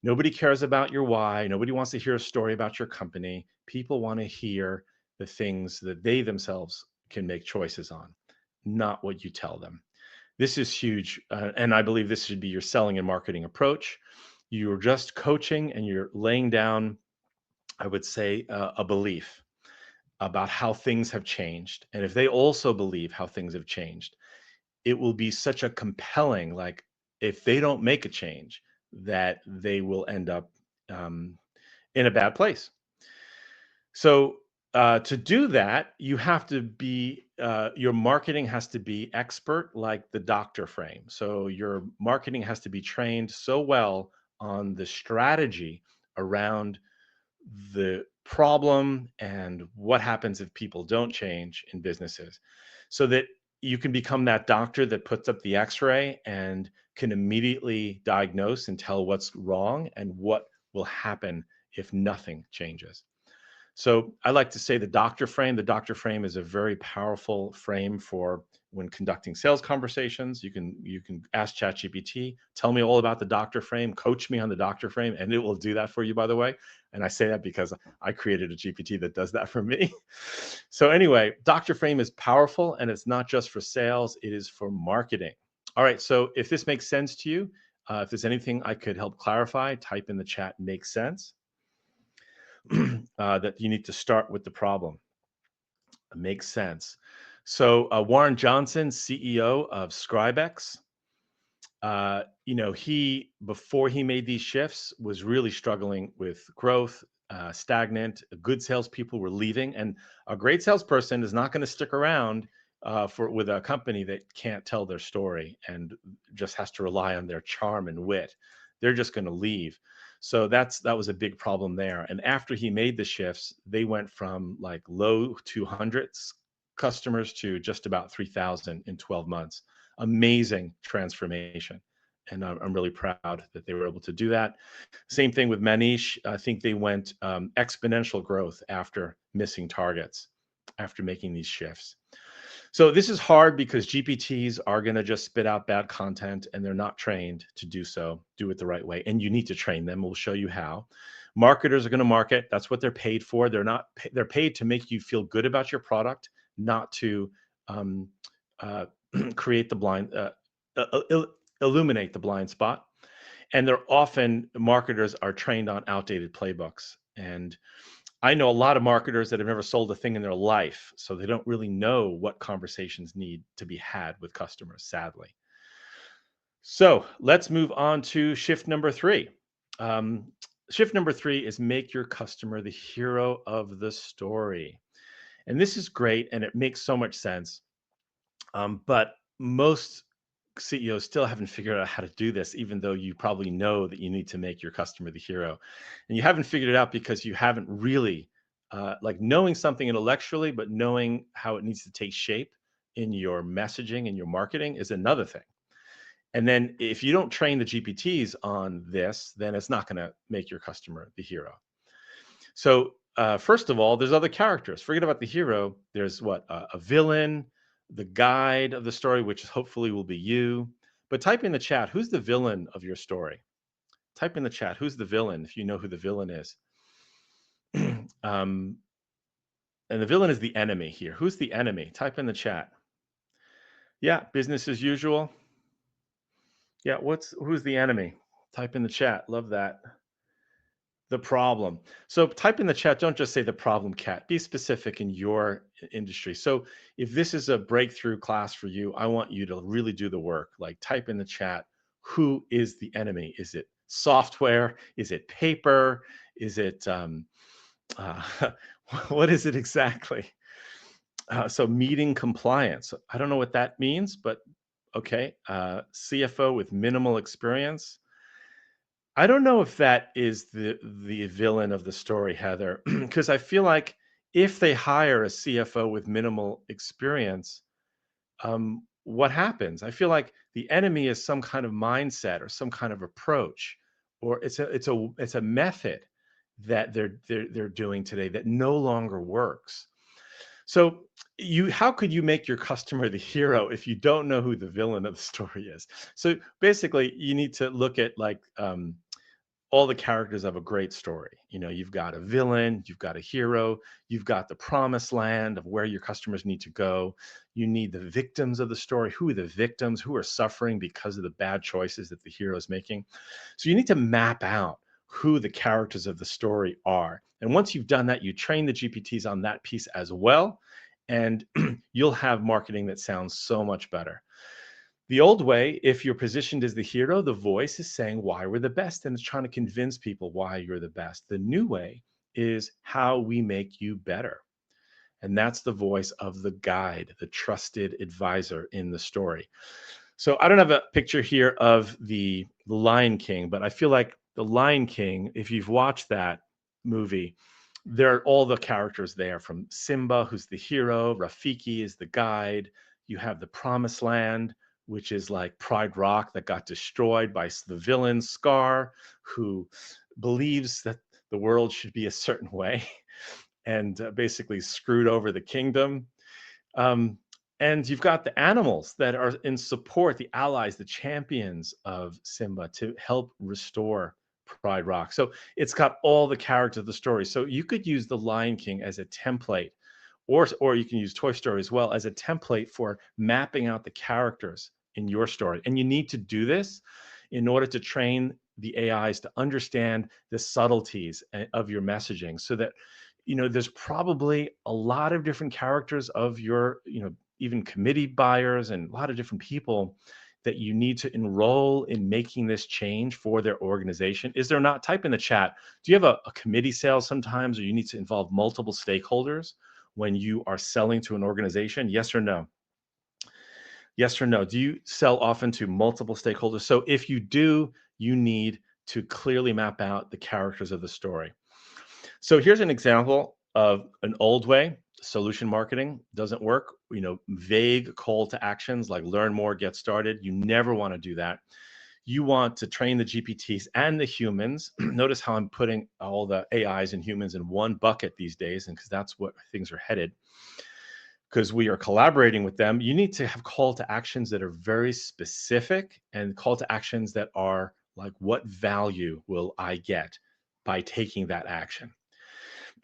Nobody cares about your why. Nobody wants to hear a story about your company. People want to hear the things that they themselves can make choices on, not what you tell them. This is huge. And I believe this should be your selling and marketing approach. You're just coaching and you're laying down, I would say, a belief about how things have changed. And if they also believe how things have changed, it will be such a compelling, like, if they don't make a change, that they will end up um, in a bad place. So to do that, you have to be your marketing has to be expert, like the doctor frame. So your marketing has to be trained so well on the strategy around the problem and what happens if people don't change in businesses, so that you can become that doctor that puts up the x-ray and can immediately diagnose and tell what's wrong and what will happen if nothing changes. So I like to say the doctor frame. The doctor frame is a very powerful frame for when conducting sales conversations. You can ask ChatGPT, tell me all about the doctor frame, coach me on the doctor frame, and it will do that for you, by the way. And I say that because I created a GPT that does that for me. So anyway, doctor frame is powerful, and it's not just for sales, it is for marketing. All right, so if this makes sense to you, if there's anything I could help clarify, type in the chat makes sense. That you need to start with the problem. Makes sense. So Warren Johnson, CEO of Scribex, he, before he made these shifts, was really struggling with growth, stagnant. Good salespeople were leaving, and a great salesperson is not going to stick around for with a company that can't tell their story and just has to rely on their charm and wit. They're just going to leave. So that was a big problem there. And after he made the shifts, they went from like low 200s customers to just about 3,000 in 12 months. Amazing transformation. And I'm really proud that they were able to do that. Same thing with Manish. I think they went exponential growth after missing targets, after making these shifts. So this is hard because GPTs are going to just spit out bad content and they're not trained to do it the right way. And you need to train them. We'll show you how. Marketers are going to market. That's what they're paid for. They're paid to make you feel good about your product, not to um, uh, create the blind, illuminate the blind spot. And they're often, marketers are trained on outdated playbooks. And I know a lot of marketers that have never sold a thing in their life, so they don't really know what conversations need to be had with customers, sadly. So let's move on to shift number three. Um, Shift number three is make your customer the hero of the story. And this is great and it makes so much sense. But most CEOs still haven't figured out how to do this, even though you probably know that you need to make your customer the hero. And you haven't figured it out because you haven't really, like, knowing something intellectually, but knowing how it needs to take shape in your messaging and your marketing is another thing. And then if you don't train the GPTs on this, then it's not going to make your customer the hero. So first of all, there's other characters. Forget about the hero. There's what a villain, the guide of the story, which hopefully will be you. But type in the chat, who's the villain of your story? Type in the chat, who's the villain, if you know who the villain is. um, and the villain is the enemy here. Who's the enemy? Type in the chat. Yeah, business as usual. Yeah, who's the enemy? Type in the chat. Love that. The problem. So type in the chat, don't just say the problem cat. Be specific in your industry. So if this is a breakthrough class for you, I want you to really do the work. Like type in the chat, who is the enemy? Is it software? Is it paper? Is it uh, what is it exactly? So meeting compliance. I don't know what that means, but okay. CFO with minimal experience. I don't know if that is the villain of the story, Heather, because I feel like if they hire a CFO with minimal experience, what happens? I feel like the enemy is some kind of mindset or some kind of approach, or it's a method that they're doing today that no longer works. So how could you make your customer the hero if you don't know who the villain of the story is? So basically, you need to look at like all the characters of a great story. You know, you've got a villain, you've got a hero, you've got the promised land of where your customers need to go. You need the victims of the story. Who are the victims? Who are suffering because of the bad choices that the hero is making? So you need to map out who the characters of the story are. And once you've done that, you train the GPTs on that piece as well. And you'll have marketing that sounds so much better. The old way, if you're positioned as the hero, the voice is saying why we're the best and it's trying to convince people why you're the best. The new way is how we make you better. And that's the voice of the guide, the trusted advisor in the story. So I don't have a picture here of the Lion King, but I feel like the Lion King, if you've watched that movie, there are all the characters there from Simba, who's the hero, Rafiki is the guide. You have the Promised Land, which is like Pride Rock that got destroyed by the villain Scar, who believes that the world should be a certain way and basically screwed over the kingdom. Um, and you've got the animals that are in support, the allies, the champions of Simba to help restore Pride Rock. So it's got all the characters of the story. So you could use the Lion King as a template, or you can use Toy Story as well as a template for mapping out the characters in your story. And you need to do this in order to train the AIs to understand the subtleties of your messaging so that there's probably a lot of different characters of your, even committee buyers and a lot of different people that you need to enroll in making this change for their organization. Is there not? Type in the chat. Do you have a committee sale sometimes, or you need to involve multiple stakeholders when you are selling to an organization? Yes or no? Yes or no? Do you sell often to multiple stakeholders? So if you do, you need to clearly map out the characters of the story. So here's an example of an old way. Solution marketing doesn't work. Vague call to actions like learn more, get started. You never want to do that. You want to train the GPTs and the humans. Notice how I'm putting all the AIs and humans in one bucket these days, and because that's what things are headed. Because we are collaborating with them, you need to have call to actions that are very specific and call to actions that are like, what value will I get by taking that action?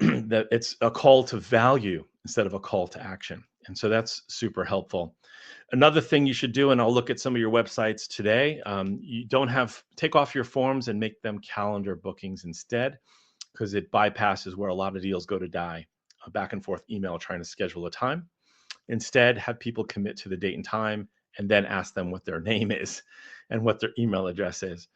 That it's a call to value instead of a call to action. And so that's super helpful. Another thing you should do, and I'll look at some of your websites today, you don't take off your forms and make them calendar bookings instead, because it bypasses where a lot of deals go to die, a back and forth email trying to schedule a time. Instead, have people commit to the date and time and then ask them what their name is and what their email address is.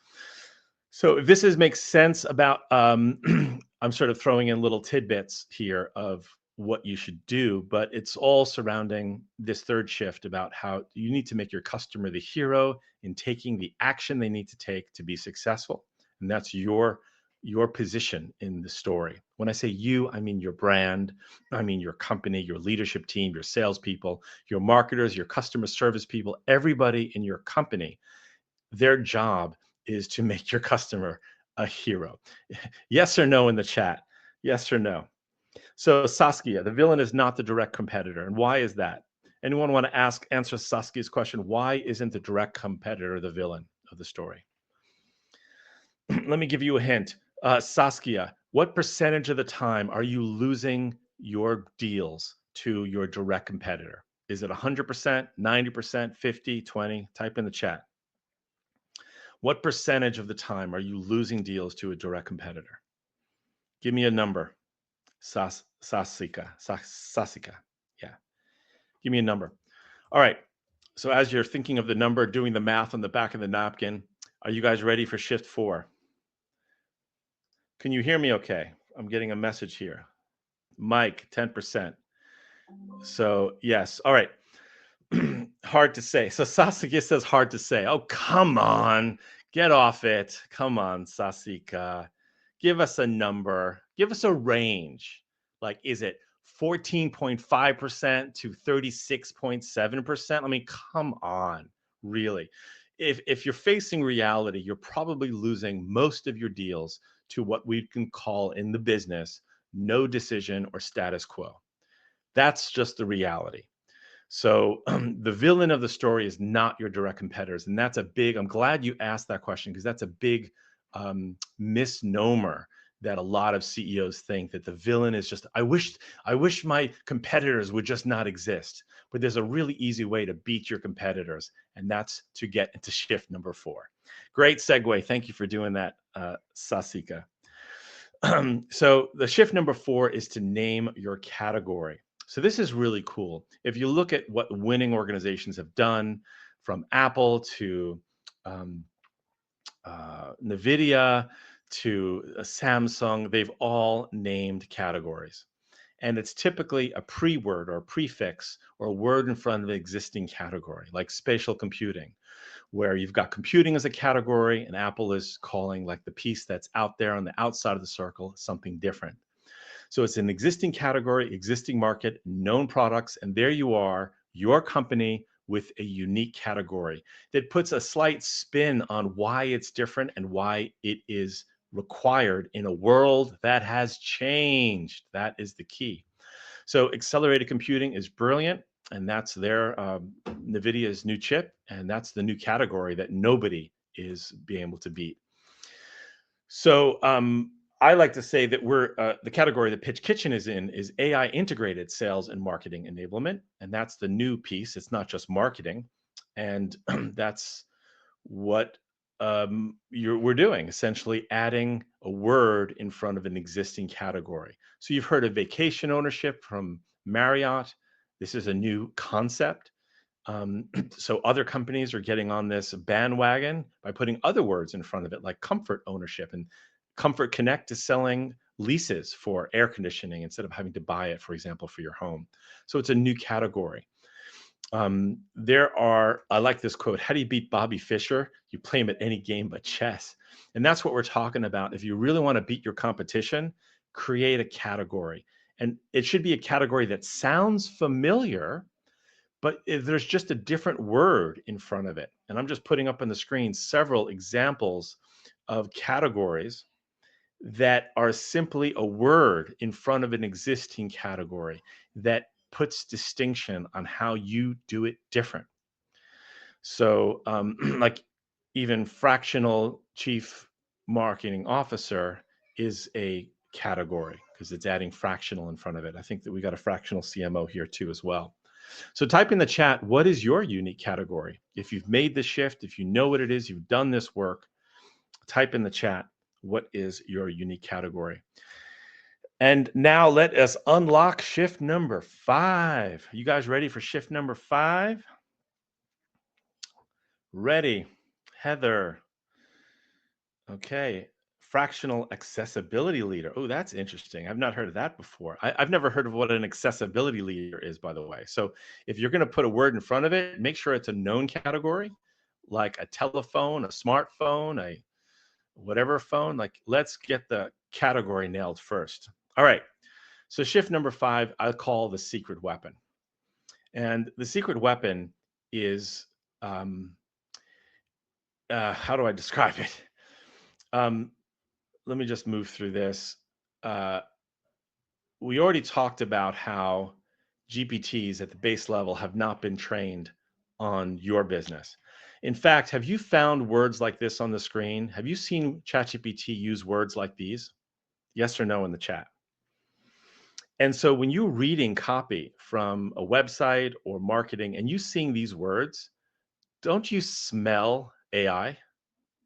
So if this makes sense about, I'm sort of throwing in little tidbits here of what you should do, but it's all surrounding this third shift about how you need to make your customer the hero in taking the action they need to take to be successful. And that's your position in the story. When I say you, I mean your brand, I mean your company, your leadership team, your salespeople, your marketers, your customer service people, everybody in your company. Their job is to make your customer a hero. Yes or no in the chat? Yes or no? So Saskia, the villain is not the direct competitor. And why is that? Anyone want to answer Saskia's question? Why isn't the direct competitor the villain of the story? Let me give you a hint. Saskia, what percentage of the time are you losing your deals to your direct competitor? Is it 100%, 90%, 50, 20? Type in the chat. What percentage of the time are you losing deals to a direct competitor? Give me a number. Sasika. Yeah. Give me a number. All right. So as you're thinking of the number, doing the math on the back of the napkin, are you guys ready for shift 4? Can you hear me okay? I'm getting a message here. Mike, 10%. So yes. All right. Hard to say. So Sasika says hard to say. Oh, come on. Get off it. Come on, Sasika. Give us a number. Give us a range. Like, is it 14.5% to 36.7%? I mean, come on. Really. If you're facing reality, you're probably losing most of your deals to what we can call in the business no decision or status quo. That's just the reality. So the villain of the story is not your direct competitors, and that's a big. I'm glad you asked that question because that's a big misnomer that a lot of CEOs think that the villain is just. I wish my competitors would just not exist. But there's a really easy way to beat your competitors, and that's to get into shift number 4. Great segue. Thank you for doing that, Sasika. So the shift number 4 is to name your category. So this is really cool. If you look at what winning organizations have done, from Apple to um, NVIDIA to Samsung, they've all named categories. And it's typically a pre-word or a prefix or a word in front of an existing category, like spatial computing, where you've got computing as a category, and Apple is calling like the piece that's out there on the outside of the circle something different. So it's an existing category, existing market, known products, and there you are, your company with a unique category that puts a slight spin on why it's different and why it is required in a world that has changed. That is the key. So accelerated computing is brilliant, and that's their NVIDIA's new chip, and that's the new category that nobody is being able to beat. So I like to say that we're the category that PitchKitchen is in is AI integrated sales and marketing enablement, and that's the new piece. It's not just marketing, and that's what we're doing, essentially adding a word in front of an existing category. So you've heard of vacation ownership from Marriott. This is a new concept. So other companies are getting on this bandwagon by putting other words in front of it, like comfort ownership. And Comfort Connect is selling leases for air conditioning instead of having to buy it, for example, for your home. So it's a new category. I like this quote: how do you beat Bobby Fischer? You play him at any game but chess. And that's what we're talking about. If you really want to beat your competition, create a category. And it should be a category that sounds familiar, but there's just a different word in front of it. And I'm just putting up on the screen several examples of categories that are simply a word in front of an existing category that puts distinction on how you do it different. So, like even fractional chief marketing officer is a category because it's adding fractional in front of it. I think that we got a fractional CMO here too as well. So type in the chat, what is your unique category? If you've made the shift, if you know what it is, you've done this work, type in the chat, what is your unique category? And now let us unlock shift number 5. You guys ready for shift number 5? Ready. Heather. Okay. Fractional accessibility leader. Oh, that's interesting. I've not heard of that before. I've never heard of what an accessibility leader is, by the way. So if you're going to put a word in front of it, make sure it's a known category, like a telephone, a smartphone, a whatever phone. Like, let's get the category nailed first. All right. So shift number 5, I call the secret weapon. And the secret weapon is, how do I describe it? Let me just move through this. Uh, we already talked about how GPTs at the base level have not been trained on your business. In fact, have you found words like this on the screen? Have you seen ChatGPT use words like these? Yes or no in the chat. And so when you're reading copy from a website or marketing and you seeing these words, don't you smell AI?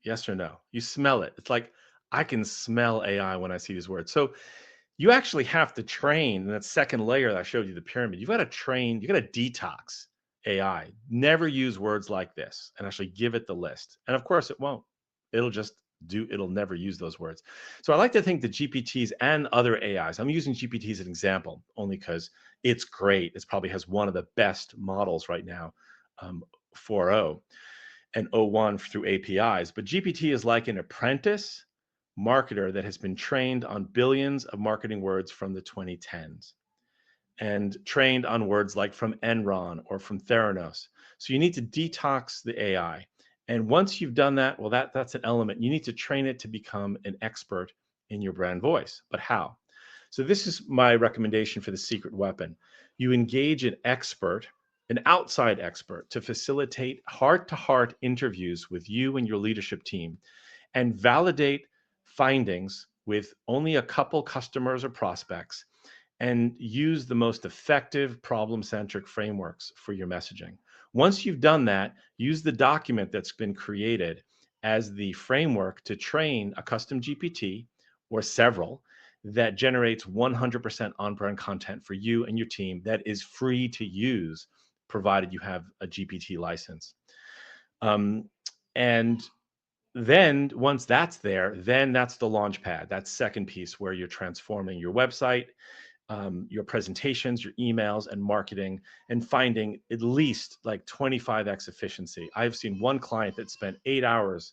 Yes or no? You smell it. It's like I can smell AI when I see these words. So you actually have to train that second layer that I showed you, the pyramid. You've got to train, you got to detox AI. Never use words like this and actually give it the list. And of course, it won't. It'll just it'll never use those words. So I like to think that GPTs and other AIs, I'm using GPT as an example only because it's great. It probably has one of the best models right now, 4.0 and O1 through APIs. But GPT is like an apprentice marketer that has been trained on billions of marketing words from the 2010s and trained on words like from Enron or from Theranos. So you need to detox the AI. And once you've done that, well, that's an element. You need to train it to become an expert in your brand voice. But how? So this is my recommendation for the secret weapon. You engage an expert, an outside expert, to facilitate heart-to-heart interviews with you and your leadership team and validate findings with only a couple customers or prospects and use the most effective problem-centric frameworks for your messaging. Once you've done that, use the document that's been created as the framework to train a custom GPT or several that generates 100% on-brand content for you and your team that is free to use, provided you have a GPT license. Um, and then once that's there, then that's the launch pad. That's second piece where you're transforming your website, your presentations, your emails, and marketing, and finding at least like 25x efficiency. I've seen one client that spent 8 hours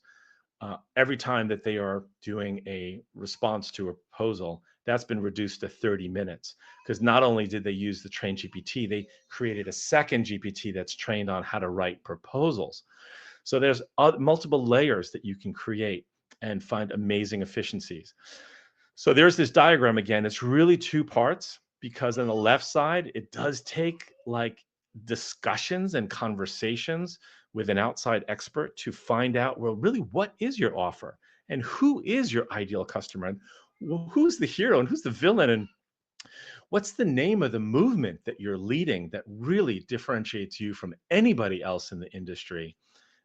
every time that they are doing a response to a proposal. That's been reduced to 30 minutes because not only did they use the trained GPT, they created a second GPT that's trained on how to write proposals. So there's multiple layers that you can create and find amazing efficiencies. So there's this diagram again. It's really two parts because on the left side, it does take like discussions and conversations with an outside expert to find out, well, really, what is your offer and who is your ideal customer and who's the hero and who's the villain and what's the name of the movement that you're leading that really differentiates you from anybody else in the industry?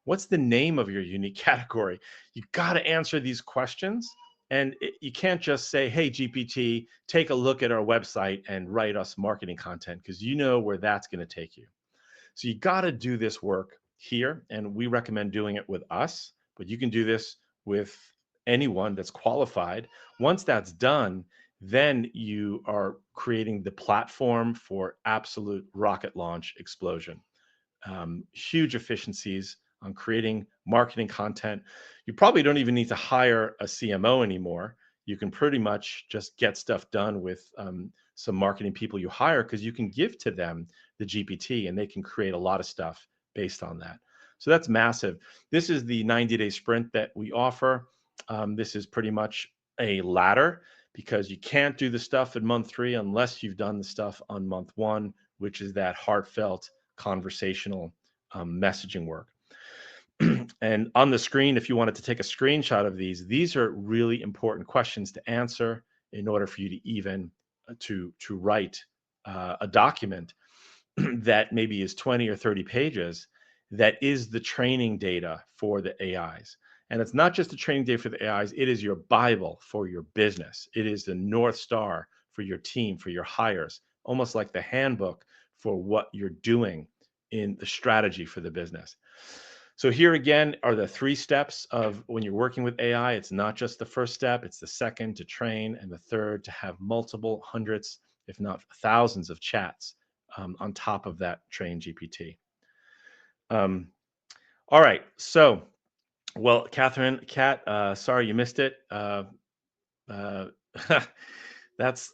What's the name of your unique category? You got to answer these questions. And you can't just say, hey, GPT, take a look at our website and write us marketing content because you know where that's going to take you. So you got to do this work here. And we recommend doing it with us, but you can do this with anyone that's qualified. Once that's done, then you are creating the platform for absolute rocket launch explosion. Huge efficiencies on creating marketing content. You probably don't even need to hire a CMO anymore. You can pretty much just get stuff done with some marketing people you hire because you can give to them the GPT and they can create a lot of stuff based on that. So that's massive. This is the 90-day sprint that we offer. This is pretty much a ladder because you can't do the stuff in month 3 unless you've done the stuff on month 1, which is that heartfelt conversational messaging work. And on the screen, if you wanted to take a screenshot of these are really important questions to answer in order for you to even to write a document that maybe is 20 or 30 pages that is the training data for the AIs. And it's not just the training data for the AIs, it is your Bible for your business. It is the North Star for your team, for your hires, almost like the handbook for what you're doing in the strategy for the business. So here again are the 3 steps of when you're working with AI. It's not just the first step, it's the second to train, and the third to have multiple hundreds, if not thousands of chats on top of that trained GPT. All right. So, well, Catherine, Kat, sorry you missed it. Uh, that's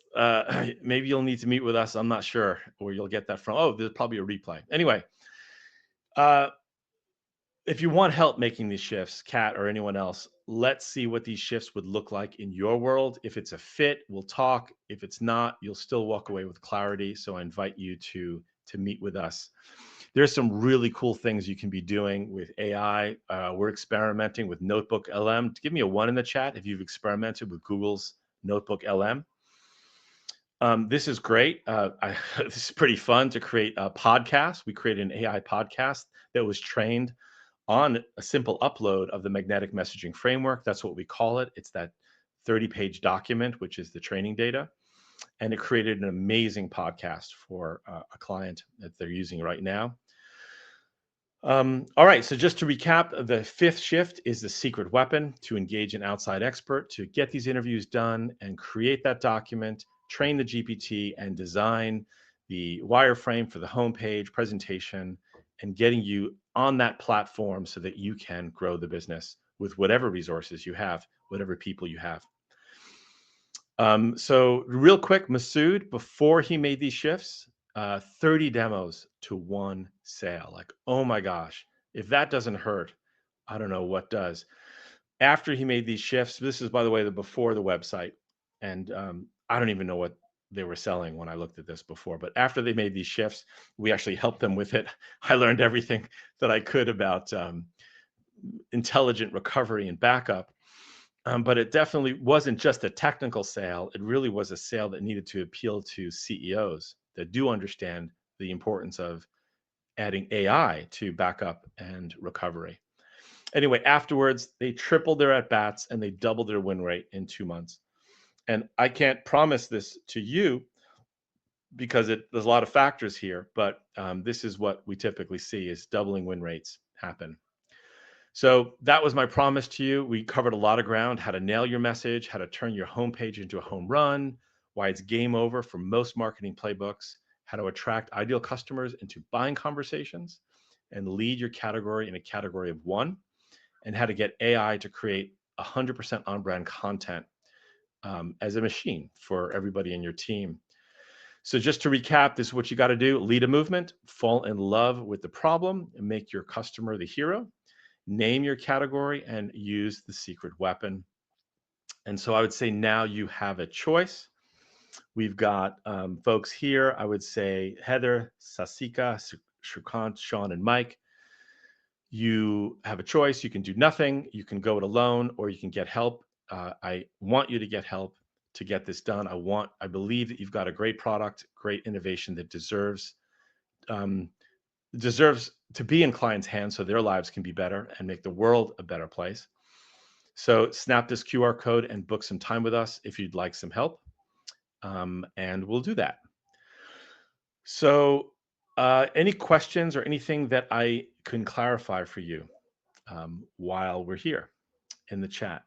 maybe you'll need to meet with us. I'm not sure where you'll get that from. Oh, there's probably a replay. Anyway, uh, if you want help making these shifts, Kat or anyone else, let's see what these shifts would look like in your world. If it's a fit, we'll talk. If it's not, you'll still walk away with clarity. So I invite you to meet with us. There's some really cool things you can be doing with AI. We're experimenting with Notebook LM. Give me a one in the chat if you've experimented with Google's Notebook LM. This is great. This is pretty fun to create a podcast. We created an AI podcast that was trained on a simple upload of the magnetic messaging framework. That's what we call it. It's that 30-page document, which is the training data. And it created an amazing podcast for a client that they're using right now. All right, so just to recap, the fifth shift is the secret weapon: to engage an outside expert to get these interviews done and create that document, train the GPT, and design the wireframe for the homepage presentation, and getting you on that platform so that you can grow the business with whatever resources you have, whatever people you have. So real quick, Masood, before he made these shifts, 30 demos to one sale. Like, oh my gosh, if that doesn't hurt, I don't know what does. After he made these shifts, this is, by the way, the before the website. And I don't even know what they were selling when I looked at this before. But after they made these shifts, we actually helped them with it. I learned everything that I could about intelligent recovery and backup. But it definitely wasn't just a technical sale. It really was a sale that needed to appeal to CEOs that do understand the importance of adding AI to backup and recovery. Anyway, afterwards, they tripled their at-bats and they doubled their win rate in 2 months. And I can't promise this to you because there's a lot of factors here, but this is what we typically see is doubling win rates happen. So that was my promise to you. We covered a lot of ground: how to nail your message, how to turn your homepage into a home run, why it's game over for most marketing playbooks, how to attract ideal customers into buying conversations and lead your category in a category of one, and how to get AI to create 100% on-brand content as a machine for everybody in your team. So just to recap, this is what you got to do: lead a movement, fall in love with the problem, and make your customer the hero. Name your category and use the secret weapon. And so I would say now you have a choice. We've got folks here. I would say Heather, Sasika, Shrikant, Sean, and Mike. You have a choice. You can do nothing. You can go it alone, or you can get help. I want you to get help to get this done. I believe that you've got a great product, great innovation that deserves to be in clients' hands so their lives can be better and make the world a better place. So snap this QR code and book some time with us if you'd like some help. And we'll do that. So any questions or anything that I can clarify for you while we're here in the chat?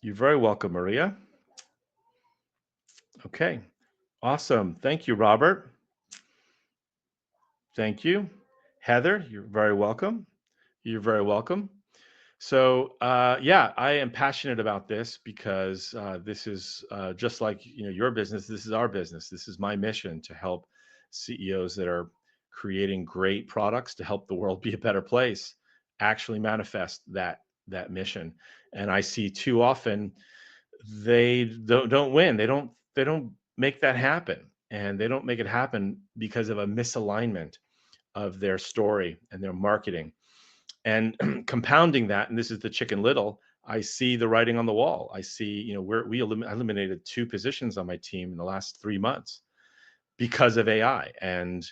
You're very welcome, Maria. Okay, awesome. Thank you, Robert. Thank you. Heather, you're very welcome. You're very welcome. So yeah, I am passionate about this because this is just like your business. This is our business. This is my mission to help CEOs that are creating great products to help the world be a better place actually manifest that mission. And I see too often they don't win. They don't make that happen, and they don't make it happen because of a misalignment of their story and their marketing. And compounding that, and this is the chicken little, I see the writing on the wall. I see, I eliminated 2 positions on my team in the last 3 months because of AI. And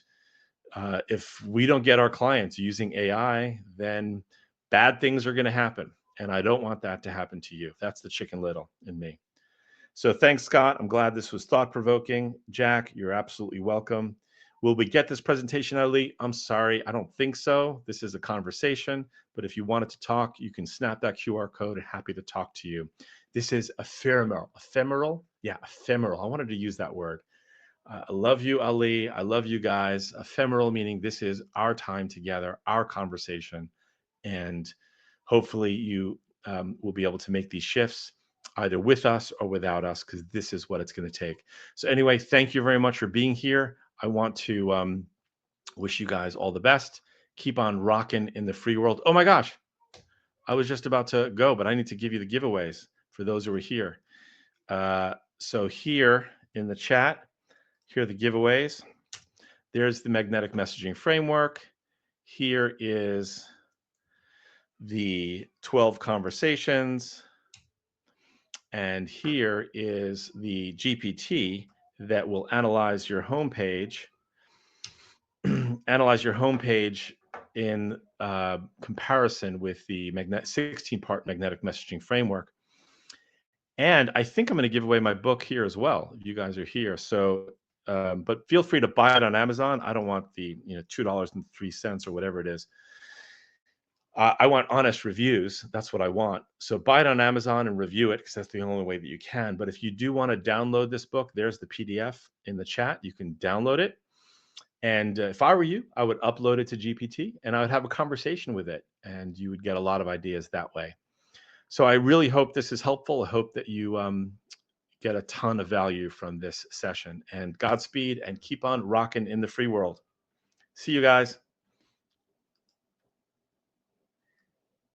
if we don't get our clients using AI, then bad things are going to happen. And I don't want that to happen to you. That's the chicken little in me. So thanks, Scott. I'm glad this was thought-provoking. Jack, you're absolutely welcome. Will we get this presentation, Ali? I'm sorry, I don't think so. This is a conversation, but if you wanted to talk, you can snap that QR code. Happy to talk to you. This is ephemeral. Ephemeral? Yeah, ephemeral. I wanted to use that word. I love you, Ali. I love you guys. Ephemeral meaning this is our time together, our conversation, and hopefully you will be able to make these shifts either with us or without us, because this is what it's going to take. So anyway, thank you very much for being here. I want to Wish you guys all the best. Keep on rocking in the free world. Oh my gosh, I was just about to go, but I need to give you the giveaways for those who are here. So here in the chat, here are the giveaways. There's the magnetic messaging framework. Here is the 12 conversations. And here is the GPT that will analyze your homepage, analyze your homepage in comparison with the 16-part magnetic messaging framework. And I think I'm going to give away my book here as well. You guys are here, so but feel free to buy it on Amazon. I don't want the $2.03 or whatever it is. I want honest reviews. That's what I want. So buy it on Amazon and review it, because that's the only way that you can. But if you do want to download this book, there's the PDF in the chat. You can download it. And if I were you, I would upload it to GPT and I would have a conversation with it, and you would get a lot of ideas that way. So I really hope this is helpful. I hope that you get a ton of value from this session, and Godspeed, and keep on rocking in the free world. See you guys.